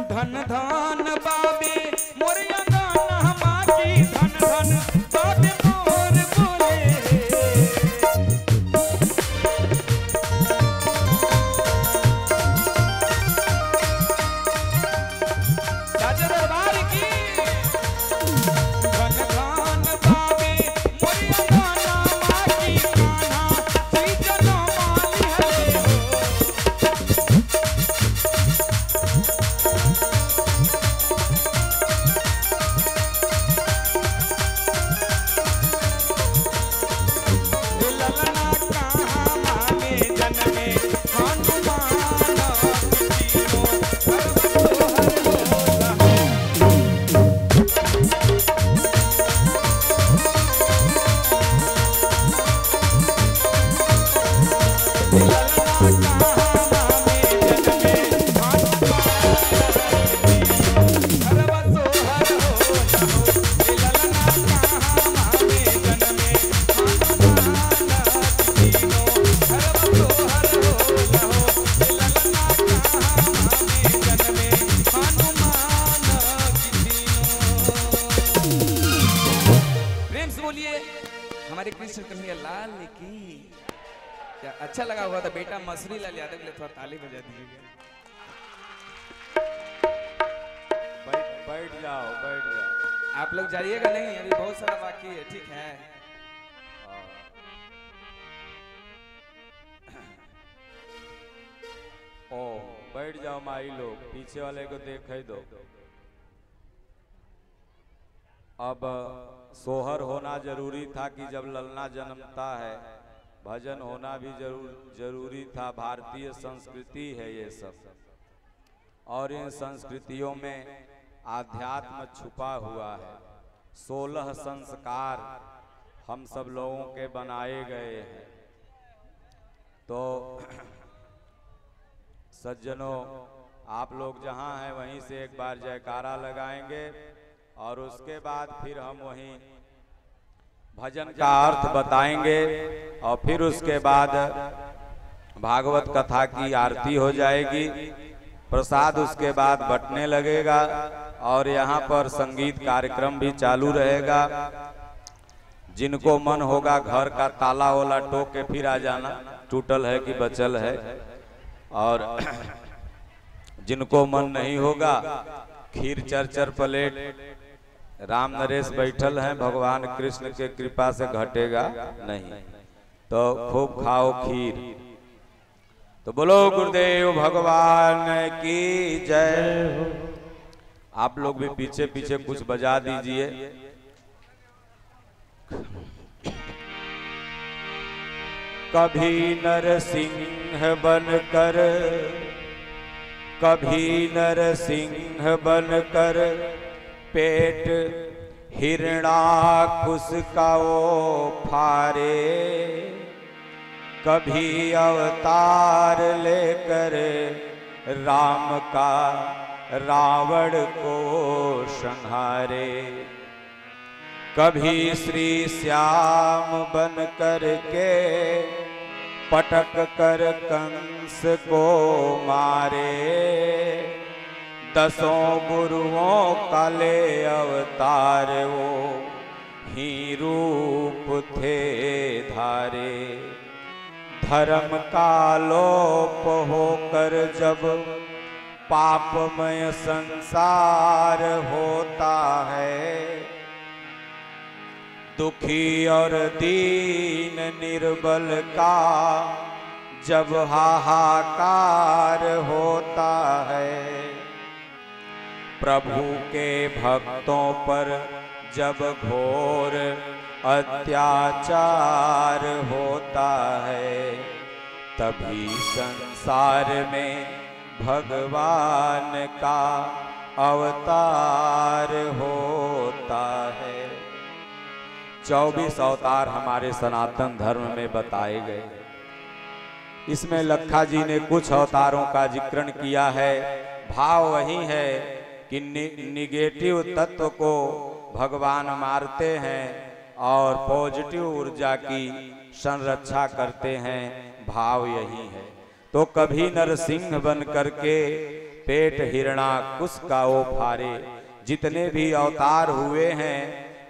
धन धन बाबे मोर अंगना माकी, धन धन बाबे मोर बोले। साचे दरबार की। हमारे कृष्ण कन्हैया लाल की। क्या अच्छा लगा हुआ था बेटा मसूरी लाल यादव के लिए थोड़ा ताली बजा दीजिएगा। बैठ जाओ बैठ जाओ। आप लोग जाइएगा नहीं, अभी बहुत सारा बाकी है। ठीक है, ओ बैठ जाओ माई लोग, पीछे वाले को देख ही दो। अब सोहर होना जरूरी था कि जब ललना जन्मता है, भजन होना भी जरूरी था। भारतीय संस्कृति है ये सब, और इन संस्कृतियों में आध्यात्म छुपा हुआ है। 16 संस्कार हम सब लोगों के बनाए गए हैं। तो सज्जनों, आप लोग जहाँ हैं वहीं से एक बार जयकारा लगाएंगे, और उसके बाद फिर हम वहीं भजन का अर्थ बताएंगे, और फिर उसके बाद भागवत कथा की आरती हो जाएगी। प्रसाद उसके बाद बंटने लगेगा, और यहाँ पर संगीत कार्यक्रम भी चालू रहेगा। जिनको मन होगा घर का ताला वाला टोक के फिर आ जाना, टूटल है कि बचल है। और जिनको मन नहीं होगा, खीर चरचर प्लेट राम नरेश बैठल हैं, भगवान कृष्ण के कृपा से घटेगा नहीं, तो खूब खाओ खीर। तो बोलो गुरुदेव भगवान की जय। आप लोग भी पीछे पीछे कुछ बजा दीजिए। कभी नरसिंह बनकर, कभी नरसिंह बनकर पेट हिरणाकुश का वो फारे, कभी अवतार लेकर राम का रावण को संहारे, कभी श्री श्याम बन कर के पटक कर कंस को मारे, दसों गुरुओं का ले अवतार वो ही रूप थे धारे। धर्म का लोप होकर जब पापमय संसार होता है, दुखी और दीन निर्बल का जब हाहाकार होता है, प्रभु के भक्तों पर जब घोर अत्याचार होता है, तभी संसार में भगवान का अवतार होता है। 24 अवतार हमारे सनातन धर्म में बताए गए। इसमें लखा जी ने कुछ अवतारों का जिक्रण किया है। भाव वही है कि निगेटिव तत्व को भगवान मारते हैं और पॉजिटिव ऊर्जा की संरक्षा करते हैं। भाव यही है। तो कभी नरसिंह बन करके पेट हिरणाकुश का वो फारे। जितने भी अवतार हुए हैं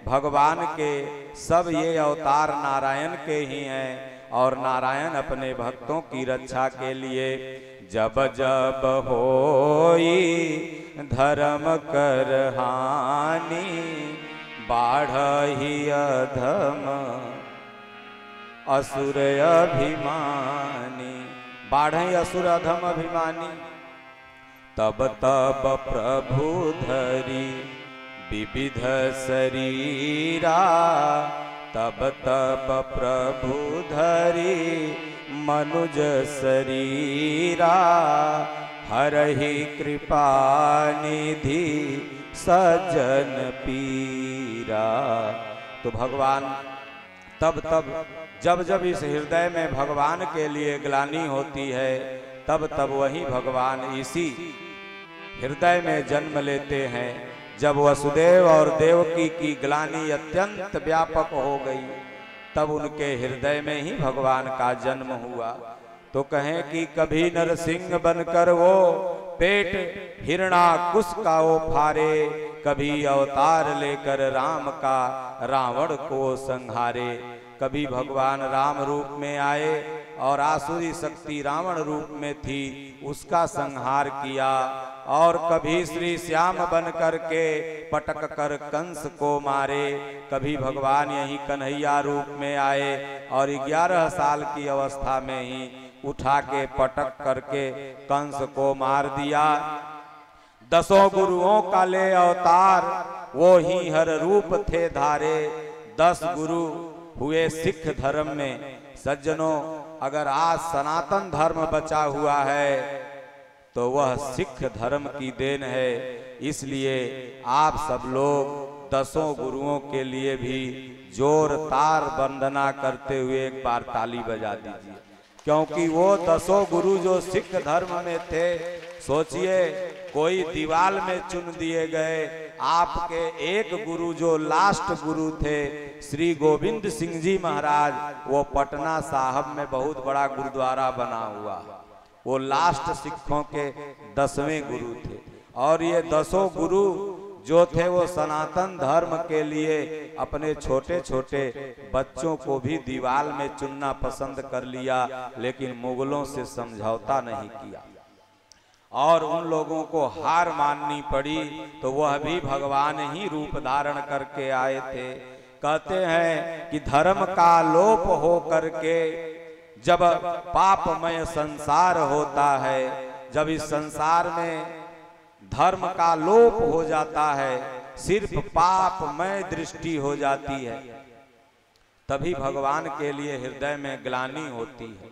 भगवान के, सब ये अवतार नारायण के ही हैं और नारायण अपने भक्तों की रक्षा के लिए जब जब होई धर्म कर हानि, बाढ़हि अधम असुर अभिमानी। बाढ़हि असुर अधम अभिमानी, तब तब प्रभु धरी विविध शरीरा, तब तब प्रभु धरी मनुज शरीरा, हरहि कृपा निधि सज्जन पीरा। तो भगवान तब जब जब इस हृदय में भगवान के लिए ग्लानि होती है, तब तब वही भगवान इसी हृदय में जन्म लेते हैं। जब वसुदेव और देवकी की ग्लानि अत्यंत व्यापक हो गई, तब उनके हृदय में ही भगवान का जन्म हुआ। तो कहें कि कभी नरसिंह बनकर वो पेट हिरणाकुश का वो फारे, कभी अवतार लेकर राम का रावण को संहारे। कभी भगवान राम रूप में आए और आसुरी शक्ति रावण रूप में थी, उसका संहार किया। और कभी श्री श्याम बन कर के पटक कर कंस को मारे। कभी भगवान यही कन्हैया रूप में आए और 11 साल की अवस्था में ही उठा के पटक करके कंस को मार दिया। 10 गुरुओं का ले अवतार वो ही हर रूप थे धारे। 10 गुरु हुए सिख धर्म में। सज्जनों, अगर आज सनातन धर्म बचा हुआ है तो वह सिख धर्म की देन है। इसलिए आप सब लोग 10 गुरुओं के लिए भी जोरदार वंदना करते हुए एक बार ताली बजा दीजिए, क्योंकि वो 10 गुरु जो सिख धर्म में थे, सोचिए कोई दीवाल में चुन दिए गए। आपके एक गुरु जो लास्ट गुरु थे श्री गोविंद सिंह जी महाराज, वो पटना साहब में बहुत बड़ा गुरुद्वारा बना हुआ, वो लास्ट सिखों के 10वें गुरु थे। और ये 10 गुरु जो थे वो सनातन धर्म के लिए अपने छोटे छोटे बच्चों को भी दीवाल में चुनना पसंद कर लिया, लेकिन मुगलों से समझौता नहीं किया और उन लोगों को हार माननी पड़ी। तो वह भी भगवान ही रूप धारण करके आए थे। कहते हैं कि धर्म का लोप हो करके जब पापमय संसार होता है, जब इस संसार में धर्म का लोप हो जाता है, सिर्फ पापमय दृष्टि हो जाती है, तभी भगवान के लिए हृदय में ग्लानि होती है।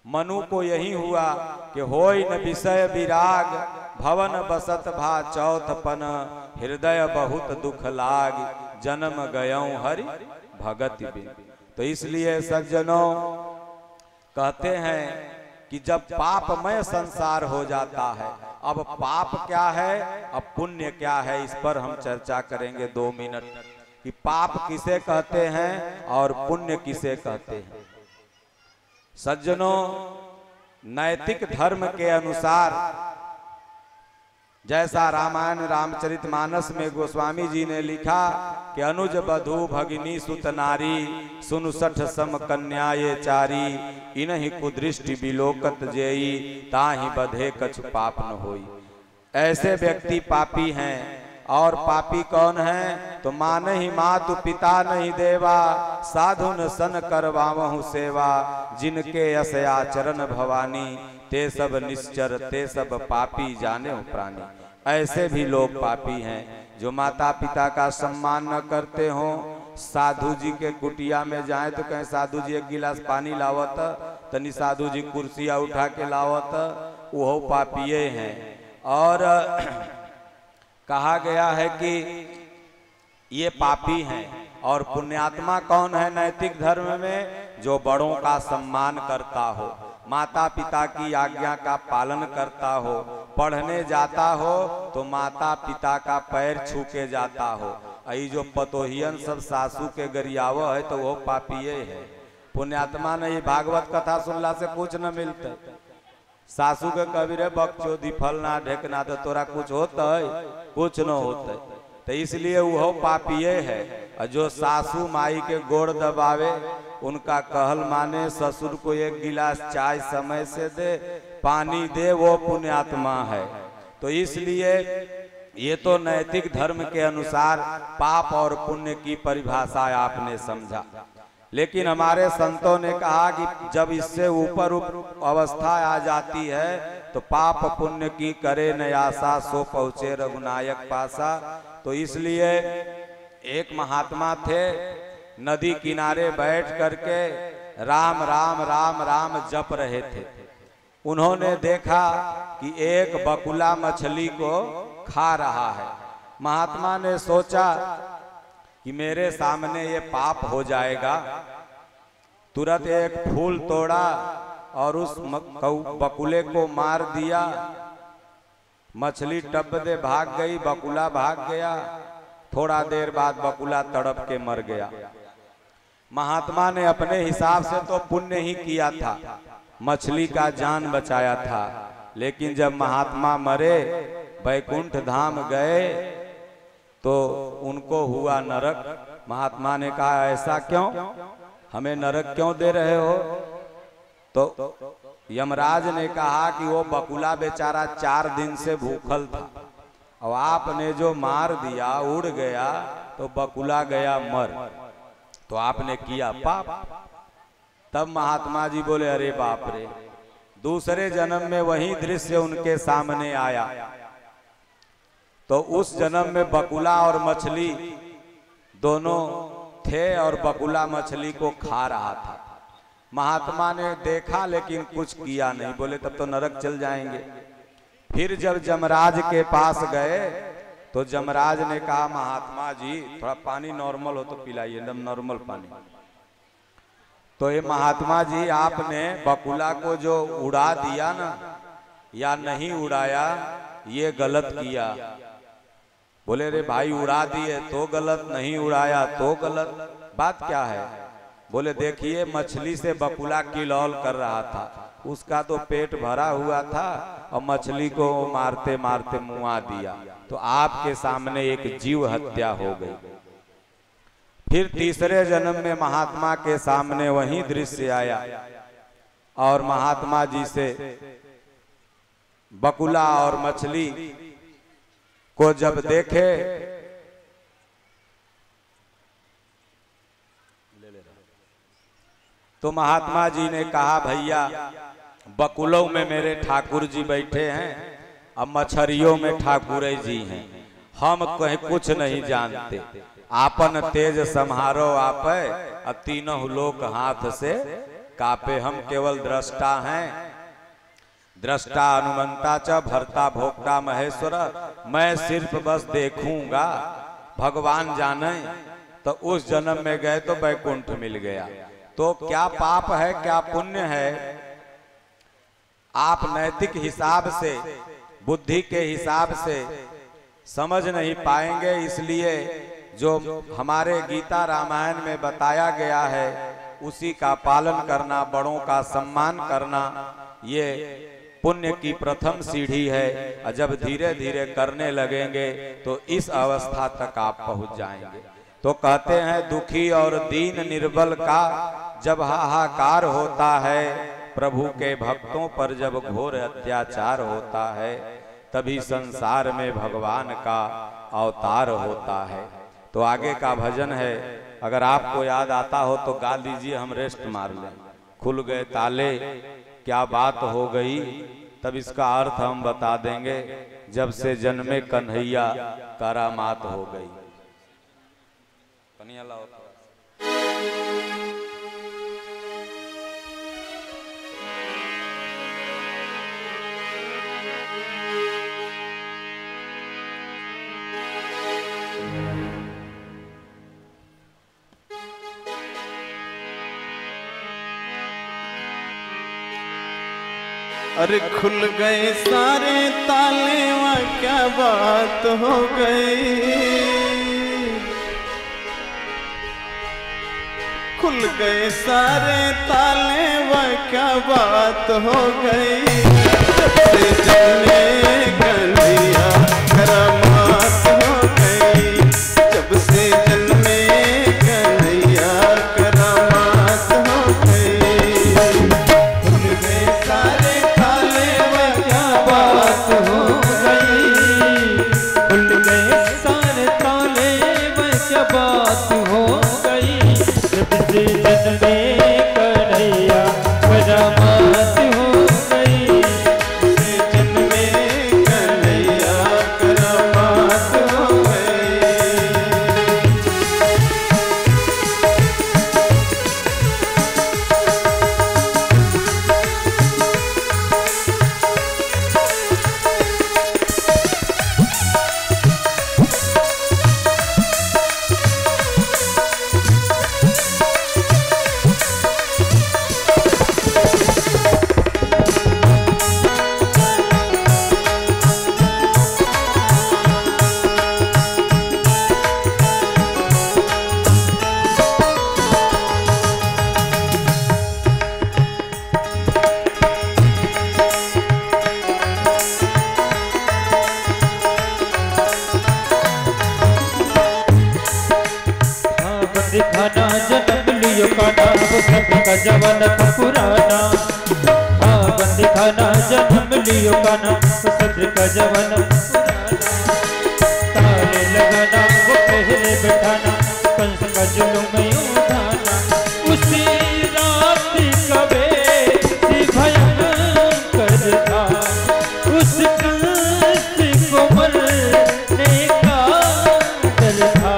मनु को यही हुआ कि होय न विषय विराग, भवन बसत भा चौथपन, हृदय बहुत दुख लाग, जन्म गयऊं हरि भगत बिन। तो इसलिए सज्जनों कहते हैं कि जब पापमय संसार हो जाता है, अब पाप क्या है, अब पुण्य क्या है, इस पर हम चर्चा करेंगे 2 मिनट कि पाप किसे कहते हैं और पुण्य किसे कहते हैं। सज्जनों, नैतिक धर्म के अनुसार जैसा रामायण रामचरितमानस में गोस्वामी जी ने लिखा कि अनुज बधू भगिनी सुत नारी सुनु सठ सम कन्या ये चारी इन्हीं कुदृष्टि बिलोकत जेई ताहि बधे कछु पाप न होई। ऐसे व्यक्ति पापी हैं। और पापी कौन है? तो मान ही मातु पिता नहीं देवा साधु न सन करवावहु सेवा जिनके यश आचरण भवानी ते सब निश्चर ते सब पापी जाने हो प्राणी। ऐसे भी लोग पापी हैं जो माता पिता का सम्मान न करते हो। साधु जी के कुटिया में जाए तो कहें साधु जी एक गिलास पानी लावत, तनी साधु जी कुर्सियां उठा के लावत, वो पापिये हैं। और कहा गया है कि ये पापी हैं। और पुण्यात्मा कौन है नैतिक धर्म में? जो बड़ों का सम्मान करता हो, माता पिता की आज्ञा का पालन करता हो, पढ़ने जाता हो तो माता पिता का पैर छू के जाता हो। आई जो पतोहियन सब सासू के गरियाव है तो वो पापिये है। पुण्यात्मा नहीं। भागवत कथा सुनला से कुछ न मिलते। सासू के कबीरे बकचोदी फलना ढेकना तो तोरा कुछ होता है? कुछ न होता। तो इसलिए वो पापिये है। और जो सासू माई के गोड़ दबावे, उनका कहल माने, ससुर को एक गिलास चाय समय से दे, पानी दे, वो पुण्यात्मा है। तो इसलिए ये तो नैतिक धर्म के अनुसार पाप और पुण्य की परिभाषा आपने समझा। लेकिन हमारे संतों ने कहा कि जब इससे ऊपर अवस्था आ जाती है तो पाप पुण्य की करे न आशा सो पहुँचे रघुनायक पासा। तो इसलिए एक महात्मा थे, नदी किनारे बैठ करके राम राम राम राम जप रहे थे। उन्होंने देखा कि एक बकुला मछली को खा रहा है। महात्मा ने सोचा कि मेरे सामने ये पाप हो जाएगा। तुरंत एक फूल तोड़ा और उस बकुले को मार दिया। मछली टब दे भाग गई, बकुला भाग गया। थोड़ा देर बाद बकुला तड़प के मर गया। महात्मा ने अपने हिसाब से तो पुण्य ही किया था, मछली का जान बचाया था। लेकिन जब महात्मा मरे, वैकुंठ धाम गए तो उनको हुआ नरक। महात्मा ने कहा ऐसा क्यों, हमें नरक क्यों दे रहे हो? तो यमराज ने कहा कि वो बकुला बेचारा 4 दिन से भूखल था और आपने जो मार दिया, उड़ गया तो बकुला गया मर, तो आपने किया पाप। तब महात्मा जी बोले अरे बाप रे। दूसरे जन्म में वही दृश्य उनके सामने आया। तो उस जन्म में बकुला और मछली दोनों थे और बकुला मछली को खा रहा था। महात्मा ने देखा लेकिन कुछ किया नहीं। बोले तब तो नरक चल जाएंगे। फिर जब जमराज के पास गए तो जमराज ने कहा महात्मा जी थोड़ा पानी नॉर्मल हो तो पिलाइए, एकदम नॉर्मल पानी। तो ये महात्मा जी आपने बकुला को जो उड़ा दिया ना या नहीं उड़ाया, ये गलत किया। बोले रे भाई उड़ा दिए तो गलत, नहीं उड़ाया तो गलत। बात क्या है? बोले देखिए मछली से बकुला किलौल कर रहा था, उसका तो पेट भरा हुआ था और मछली को मारते मारते मुआ दिया, तो आपके सामने एक जीव हत्या हो गई। फिर तीसरे जन्म में महात्मा के सामने वही दृश्य आया और महात्मा जी से बकुला और मछली को जब देखे तो महात्मा जी ने कहा भैया बकुलों में मेरे ठाकुर जी बैठे हैं और मछरियों में ठाकुर जी हैं, हम कहीं कुछ नहीं जानते। आपन तेज सम्हारो आपे और तीनों लोक हाथ से कापे। हम केवल दृष्टा हैं, दृष्टा अनुमंता च भरता भोक्ता महेश्वर। मैं सिर्फ बस देखूंगा भगवान जाने, तो उस जन्म में गए तो वैकुंठ मिल गया। तो क्या पाप है क्या पुण्य है, आप नैतिक हिसाब से, बुद्धि के हिसाब से समझ नहीं पाएंगे। इसलिए जो हमारे गीता रामायण में बताया गया है उसी का पालन करना, बड़ों का सम्मान करना, ये पुण्य की प्रथम सीढ़ी है। और जब धीरे धीरे करने लगेंगे तो इस अवस्था तक आप पहुंच जाएंगे। तो कहते हैं दुखी और दीन निर्बल का जब हाहाकार होता है, प्रभु के भक्तों पर जब घोर अत्याचार होता है, तभी संसार में भगवान का अवतार होता है। तो आगे का भजन है, अगर आपको याद आता हो तो गा लीजिए, हम रेस्ट मार लें। खुल गए ताले क्या बात हो गई, तब इसका अर्थ हम बता देंगे, जब से जन्मे कन्हैया करामात हो गई। कन्हैया लाओ। अरे खुल गए सारे ताले, वहाँ क्या बात हो गई। खुल गए सारे ताले, वहाँ क्या बात हो गई। जब से जन्मे कन्हैया करामात हो गई। जब से जन्मे कन्हैया करामात हो गई। खुल गए सारे बात हो गई। जब से जन्मे कन्हैया करामात हो गई। से जन्मे कन्हैया करामात हो गई। दिखाना जन्म लियो काना, वो सबका जवान था पुराना। हाँ दिखाना जन्म लियो काना, वो सबका जवान पुराना। ताले लगाना वो पहले बैठाना, कंस का जुल्म उठाना। उसी रात कबे सी भयंकर था, उस कंस को मरने का डर था।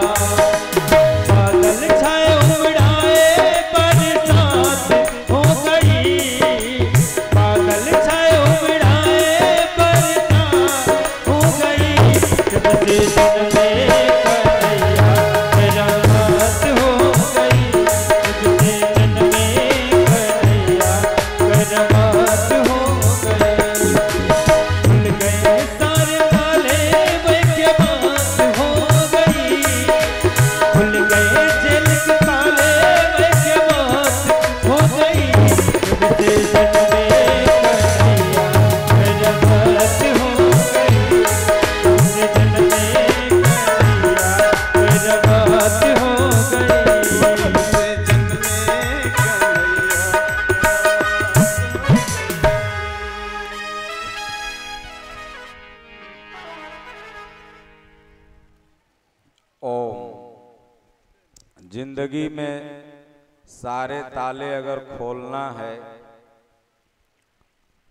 जिंदगी में सारे ताले अगर खोलना है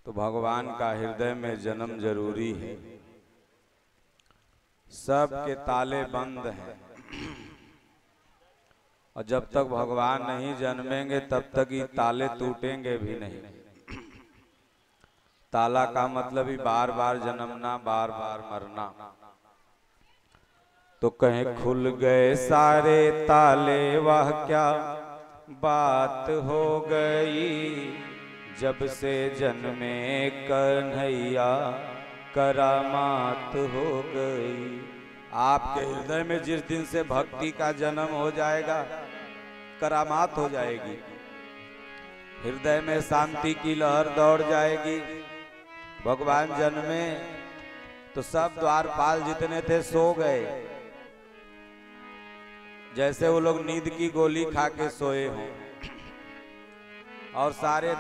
तो भगवान का हृदय में जन्म जरूरी है। सबके ताले बंद हैं और जब तक भगवान नहीं जन्मेंगे तब तक ये ताले टूटेंगे भी नहीं। ताला का मतलब ही बार बार जन्मना, बार बार मरना। तो कहें खुल गए सारे ताले, वह क्या बात हो गई, जब से जन्मे कन्हैया करामात हो गई। आपके हृदय में जिस दिन से भक्ति का जन्म हो जाएगा, करामात हो जाएगी, हृदय में शांति की लहर दौड़ जाएगी। भगवान जन्मे तो सब द्वारपाल जितने थे सो गए, जैसे वो लोग नींद की गोली खा के सोए हों, और सारे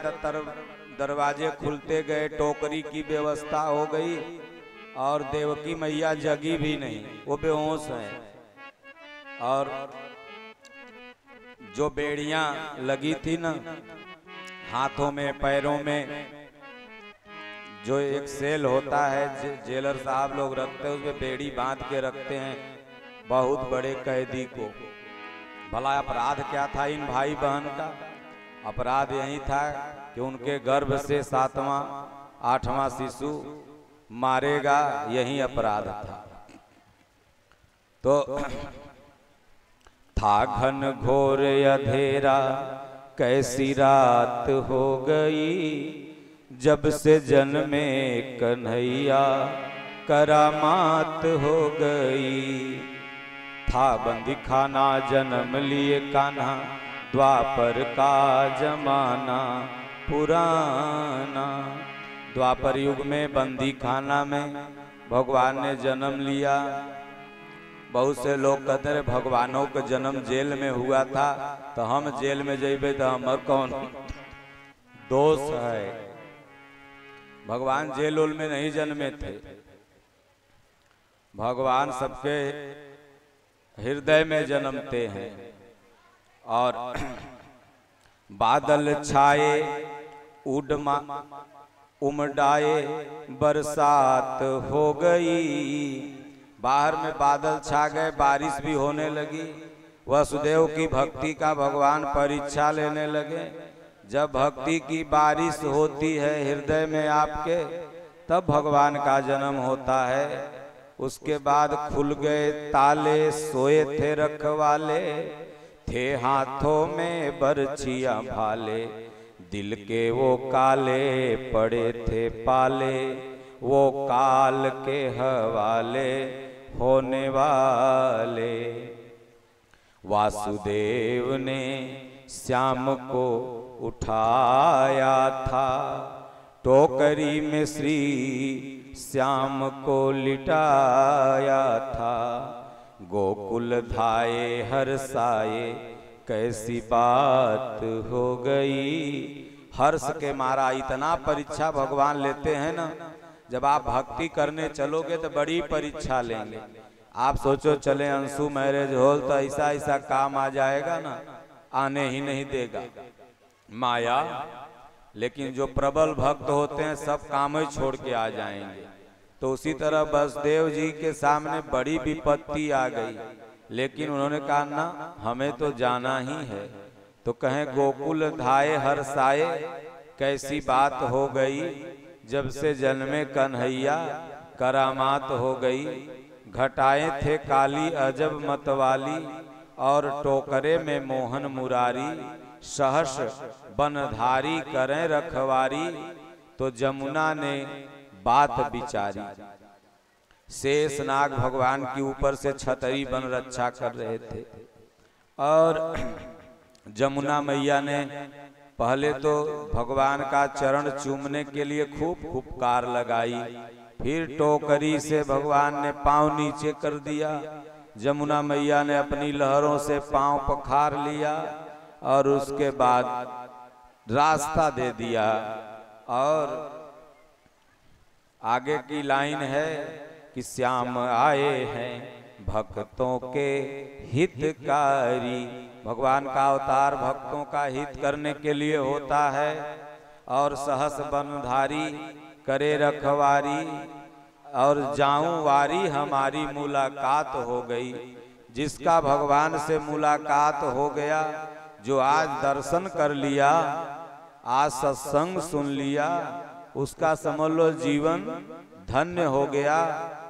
दरवाजे खुलते गए, टोकरी की व्यवस्था हो गई, और देवकी मैया जगी भी नहीं, वो बेहोश हैं। और जो बेड़ियां लगी थी ना हाथों में पैरों में, जो एक सेल होता है जेलर साहब लोग रखते हैं, उसमें बेड़ी बांध के रखते हैं बहुत बड़े कैदी को। भला अपराध क्या था इन भाई बहन का? अपराध यही था कि उनके गर्भ से 7वां 8वां शिशु मारेगा, यही अपराध था। तो था घन घोर अंधेरा, कैसी रात हो गई, जब से जन्मे कन्हैया करामात हो गई। था बंदी खाना जन्म लिए कान्हा, द्वापर का जमाना पुराना। द्वापर युग में बंदी खाना में भगवान ने जन्म लिया। बहुत से लोग कहते हैं भगवानों का जन्म जेल में हुआ था, तो हम जेल में जेबे तो हमर कौन दोष है? भगवान जेल उल में नहीं जन्मे थे, भगवान सबके हृदय में जन्मते हैं। और बादल छाए उमड़ाए, बरसात हो गई। बाहर में बादल छा गए, बारिश भी होने लगी। वसुदेव की भक्ति का भगवान परीक्षा लेने लगे। जब भक्ति की बारिश होती है हृदय में आपके, तब भगवान का जन्म होता है। उसके बाद खुल गए ताले, सोए थे रखवाले, थे हाथों में बरछियां भाले, दिल के वो काले पड़े थे पाले, वो काल के हवाले होने वाले। वासुदेव ने श्याम को उठाया था, टोकरी में श्री श्याम को लिटाया था। गोकुल धाये हर्षाए, कैसी बात हो गई। हर्ष के मारा इतना परीक्षा भगवान लेते हैं ना। जब आप भक्ति करने चलोगे तो बड़ी परीक्षा लेंगे। आप सोचो चले अंशु मैरिज हॉल तो ऐसा ऐसा काम आ जाएगा ना, आने ही नहीं देगा माया। लेकिन जो प्रबल भक्त होते हैं सब काम ही छोड़ के आ जाएंगे। तो उसी तरह वसुदेव जी के सामने बड़ी विपत्ति आ गई, लेकिन उन्होंने कहा ना हमें तो जाना ही है। तो कहें गोकुल धाये हर्षाए, कैसी बात हो गई, जब से जन्मे कन्हैया करामात हो गई। घटाए थे काली अजब मतवाली, और टोकरे में मोहन मुरारी, सहस बनधारी करें रखवारी। तो जमुना ने बात विचारी। शेषनाग भगवान के ऊपर से छतरी बन रक्षा कर रहे थे, और जमुना मैया ने पहले तो भगवान का चरण चूमने के लिए खूब फुफकार लगाई। फिर टोकरी से भगवान ने पांव नीचे कर दिया। जमुना मैया ने अपनी लहरों से पांव पखार लिया, और उसके बाद रास्ता दे दिया। और आगे की लाइन है कि श्याम आए हैं भक्तों के हितकारी। भगवान का अवतार भक्तों का हित करने के लिए होता है। और सहस बनधारी करे रखवारी, और जाऊं वारी हमारी मुलाकात हो गई। जिसका भगवान से मुलाकात हो गया, जो आज दर्शन कर लिया, आज सत्संग सुन लिया, उसका समझ लो जीवन धन्य हो गया।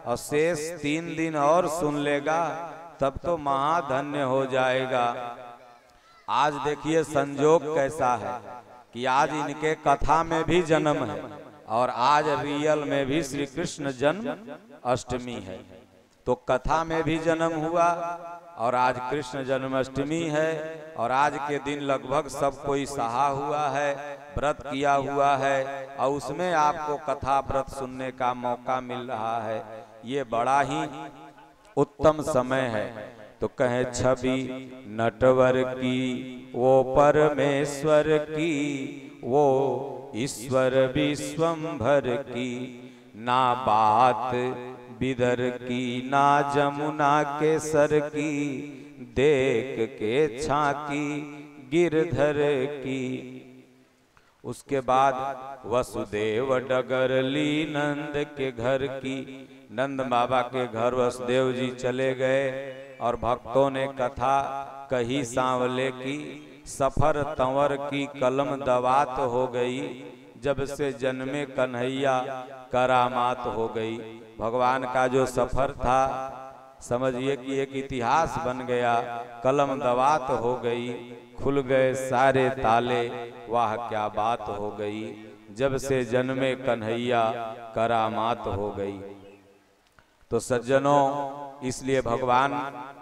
और शेष 3 दिन और सुन लेगा तब तो महाधन्य हो जाएगा। आज देखिए संजोग कैसा है कि आज इनके कथा में भी जन्म है और आज रियल में भी श्री कृष्ण जन्म अष्टमी है। तो कथा में भी जन्म हुआ और आज कृष्ण जन्माष्टमी है और आज के दिन लगभग सब कोई सहा हुआ है, व्रत किया हुआ है और उसमें आपको कथा व्रत सुनने का मौका मिल रहा है। ये बड़ा ही उत्तम समय है। तो कहे छवि नटवर की वो परमेश्वर की, वो ईश्वर विश्वंभर की, ना बात बिदर की ना जमुना के सर की, देख के छाकी गिरधर की। उसके बाद वसुदेव डगर ली नंद के घर की। नंद बाबा के घर वसुदेव जी चले गए और भक्तों ने कथा कही सांवले की। सफर तंवर की कलम दवात हो गई, जब से जन्मे कन्हैया करामात हो गई। भगवान का जो सफर था समझिए कि एक इतिहास बन गया। कलम दवात हो गई, खुल गए सारे ताले, वाह क्या बात हो गई। जब से जन्मे कन्हैया करामात हो गई। तो सज्जनों, इसलिए भगवान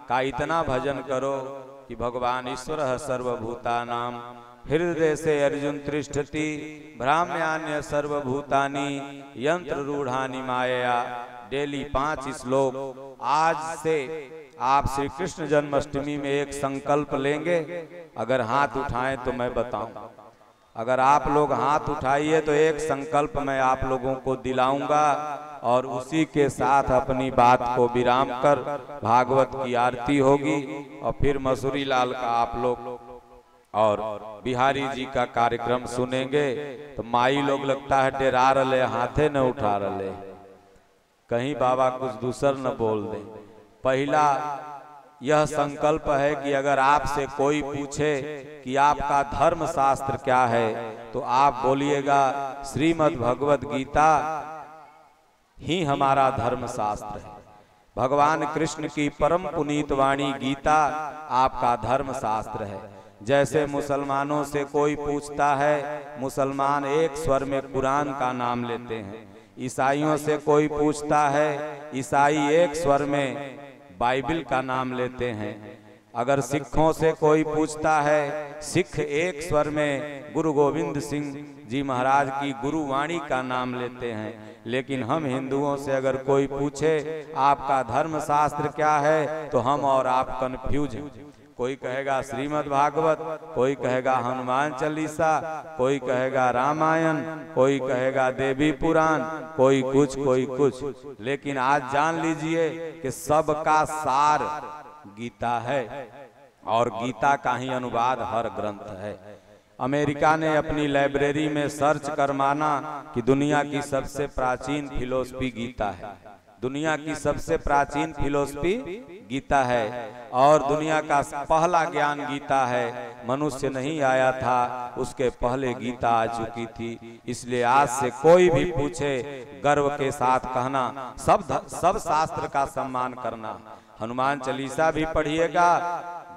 का इतना भजन करो कि भगवान ईश्वर सर्वभूतानां हृदय से अर्जुन तिष्ठति भ्राम्यान्य सर्वभूतानि यंत्र रूढ़ानि मायया। डेली 5 श्लोक। आज से आप श्री कृष्ण जन्माष्टमी में एक संकल्प लेंगे। अगर हाथ उठाएं तो मैं बताऊं। अगर आप लोग हाथ उठाइए तो एक संकल्प मैं आप लोगों को दिलाऊंगा और उसी के साथ अपनी बात को विराम कर भागवत की आरती होगी और फिर मसूरी लाल का आप लोग और बिहारी जी का कार्यक्रम सुनेंगे। तो माई लोग लगता है डेरा रले, हाथे न उठा रले, कहीं बाबा कुछ दूसर न बोल दे। पहला यह संकल्प है कि अगर आपसे कोई पूछे कि आपका धर्म शास्त्र क्या है तो आप बोलिएगा श्रीमद् भगवद गीता ही हमारा धर्म शास्त्र है। भगवान कृष्ण की परम पुनीत वाणी गीता आपका धर्म शास्त्र है। जैसे मुसलमानों से कोई पूछता है, मुसलमान एक स्वर में कुरान का नाम लेते हैं। ईसाइयों से कोई पूछता है, ईसाई एक स्वर में बाइबल का नाम लेते हैं। अगर सिखों से कोई पूछता है, सिख एक स्वर में गुरु गोविंद सिंह जी महाराज की गुरुवाणी का नाम लेते हैं। लेकिन हम हिंदुओं से अगर कोई पूछे आपका धर्म शास्त्र क्या है तो हम और आप कंफ्यूज हैं। कोई कहेगा श्रीमद् भागवत, कोई कहेगा हनुमान चालीसा, कोई कहेगा रामायण, कोई कहेगा देवी पुराण, कोई कुछ। लेकिन आज जान लीजिए कि सबका सार गीता है और गीता का ही अनुवाद हर ग्रंथ है। अमेरिका ने अपनी लाइब्रेरी में सर्च कर माना कि दुनिया की सबसे प्राचीन फिलोसफी गीता है। दुनिया की सबसे प्राचीन फिलोसफी गीता है और दुनिया का पहला ज्ञान गीता है। मनुष्य नहीं आया था, उसके पहले गीता आ चुकी थी। इसलिए आज से कोई भी पूछे गर्व के साथ कहना, सब शास्त्र का सम्मान करना। हनुमान चालीसा भी पढ़िएगा,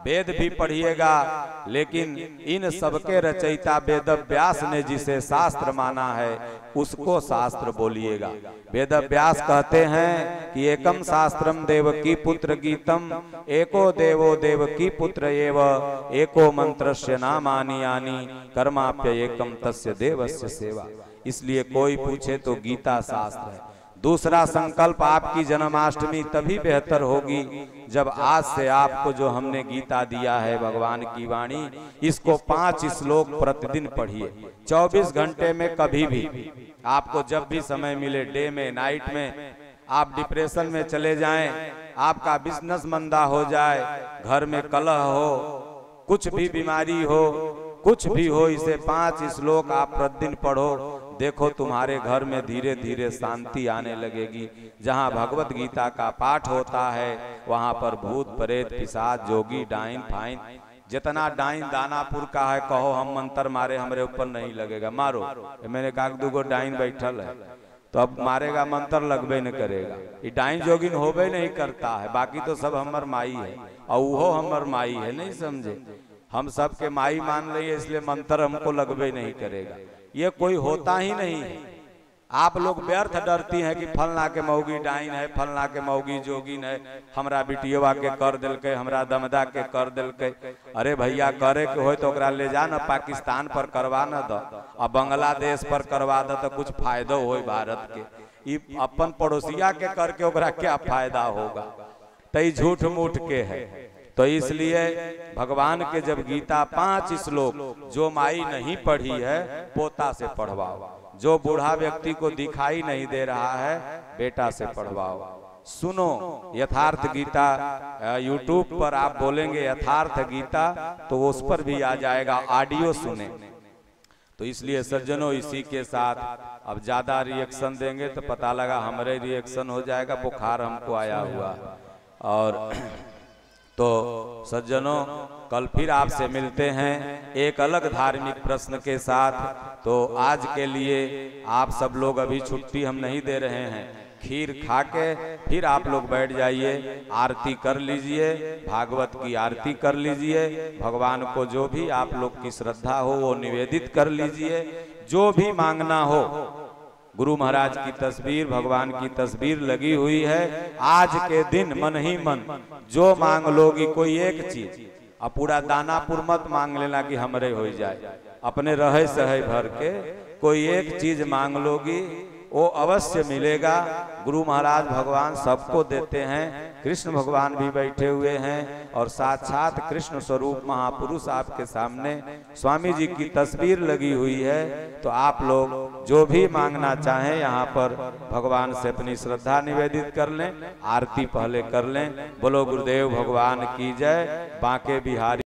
वेद भी पढ़िएगा, लेकिन इन सबके रचयिता वेद व्यास ने जिसे शास्त्र माना है उसको शास्त्र बोलिएगा। वेद व्यास कहते हैं कि एकम शास्त्रम देवकी पुत्र गीतम, एको देवो देवकी पुत्र एव, एको मंत्रस्य नामानि यानि, कर्माप्य एकम तस्य देवस्य सेवा। इसलिए कोई पूछे तो गीता शास्त्र है। दूसरा संकल्प, आपकी जन्माष्टमी तभी बेहतर होगी जब आज से आपको जो हमने गीता दिया है भगवान की वाणी, इसको 5 श्लोक प्रतिदिन पढ़िए। 24 घंटे में कभी भी आपको जब भी समय मिले, डे में, नाइट में, आप डिप्रेशन में चले जाएं, आपका बिजनेस मंदा हो जाए, घर में कलह हो, कुछ भी बीमारी हो, कुछ भी हो, इसे 5 श्लोक आप प्रतिदिन पढ़ो। देखो तुम्हारे घर में धीरे धीरे शांति आने लगेगी। जहाँ भगवत गीता का पाठ होता है वहाँ पर भूत प्रेत पिशाच जोगी डाइन फाइन, जितना डाइन दानापुर का है कहो हम मंत्र मारे हमरे ऊपर नहीं लगेगा, मारो। मैंने कहा 2 डाइन बैठल है, तो अब मारेगा मंत्र लगबे न करेगा। ये डाइन जोगिन होबे नहीं करता है, बाकी तो सब हमर माई है और वो हमर माई है, नहीं समझे। हम सब के माई मान रही है, इसलिए मंत्र हमको लगबे नहीं करेगा। ये कोई होता ही नहीं है। आप लोग व्यर्थ डरती हैं कि फलना के मौगी डाइन है, फलना के मौगी जोगिन है, हमरा बिटियवा के कर दिल के, हमरा दमदा के कर दिल के। अरे भैया करे के हो तो ओकरा ले जा न पाकिस्तान पर करवा न दो, और बांग्लादेश पर करवा दो तो कुछ फायदो हो भारत के। अपन पड़ोसिया के करके ओकरा क्या फायदा होगा। तो झूठ मूठ के है। तो इसलिए भगवान के जब गीता 5 श्लोक, जो माई नहीं पढ़ी है पोता से पढ़वाओ, जो बूढ़ा व्यक्ति को दिखाई नहीं दे रहा है बेटा से पढ़वाओ। सुनो यथार्थ गीता, YouTube पर आप बोलेंगे यथार्थ गीता तो उस पर भी आ जाएगा, ऑडियो सुने। तो इसलिए सज्जनों इसी के साथ अब ज्यादा रिएक्शन देंगे तो पता लगा हमारे रिएक्शन हो जाएगा, बुखार हमको आया हुआ। और तो सज्जनों कल फिर आपसे मिलते हैं एक अलग धार्मिक प्रश्न के साथ। तो आज के लिए आप सब लोग अभी छुट्टी हम नहीं दे रहे हैं, खीर खा के फिर आप लोग बैठ जाइए, आरती कर लीजिए, भागवत की आरती कर लीजिए, भगवान को जो भी आप लोग की श्रद्धा हो वो निवेदित कर लीजिए। जो भी मांगना हो, गुरु महाराज की तस्वीर, भगवान की तस्वीर लगी हुई है। आज के दिन मन ही मन जो मांग लोगी कोई एक चीज, अब पूरा दानापुर मत मांग लेना कि हमरे हो जाए, अपने रहे सहे भर के कोई एक चीज मांग लोगी वो अवश्य मिलेगा। गुरु महाराज भगवान सबको देते हैं, कृष्ण भगवान भी बैठे हुए हैं और साक्षात कृष्ण स्वरूप महापुरुष आपके सामने स्वामी जी की तस्वीर लगी हुई है। तो आप लोग जो भी मांगना चाहें यहाँ पर भगवान से अपनी श्रद्धा निवेदित कर लें, आरती पहले कर लें। बोलो गुरुदेव भगवान की जय। बांके बिहारी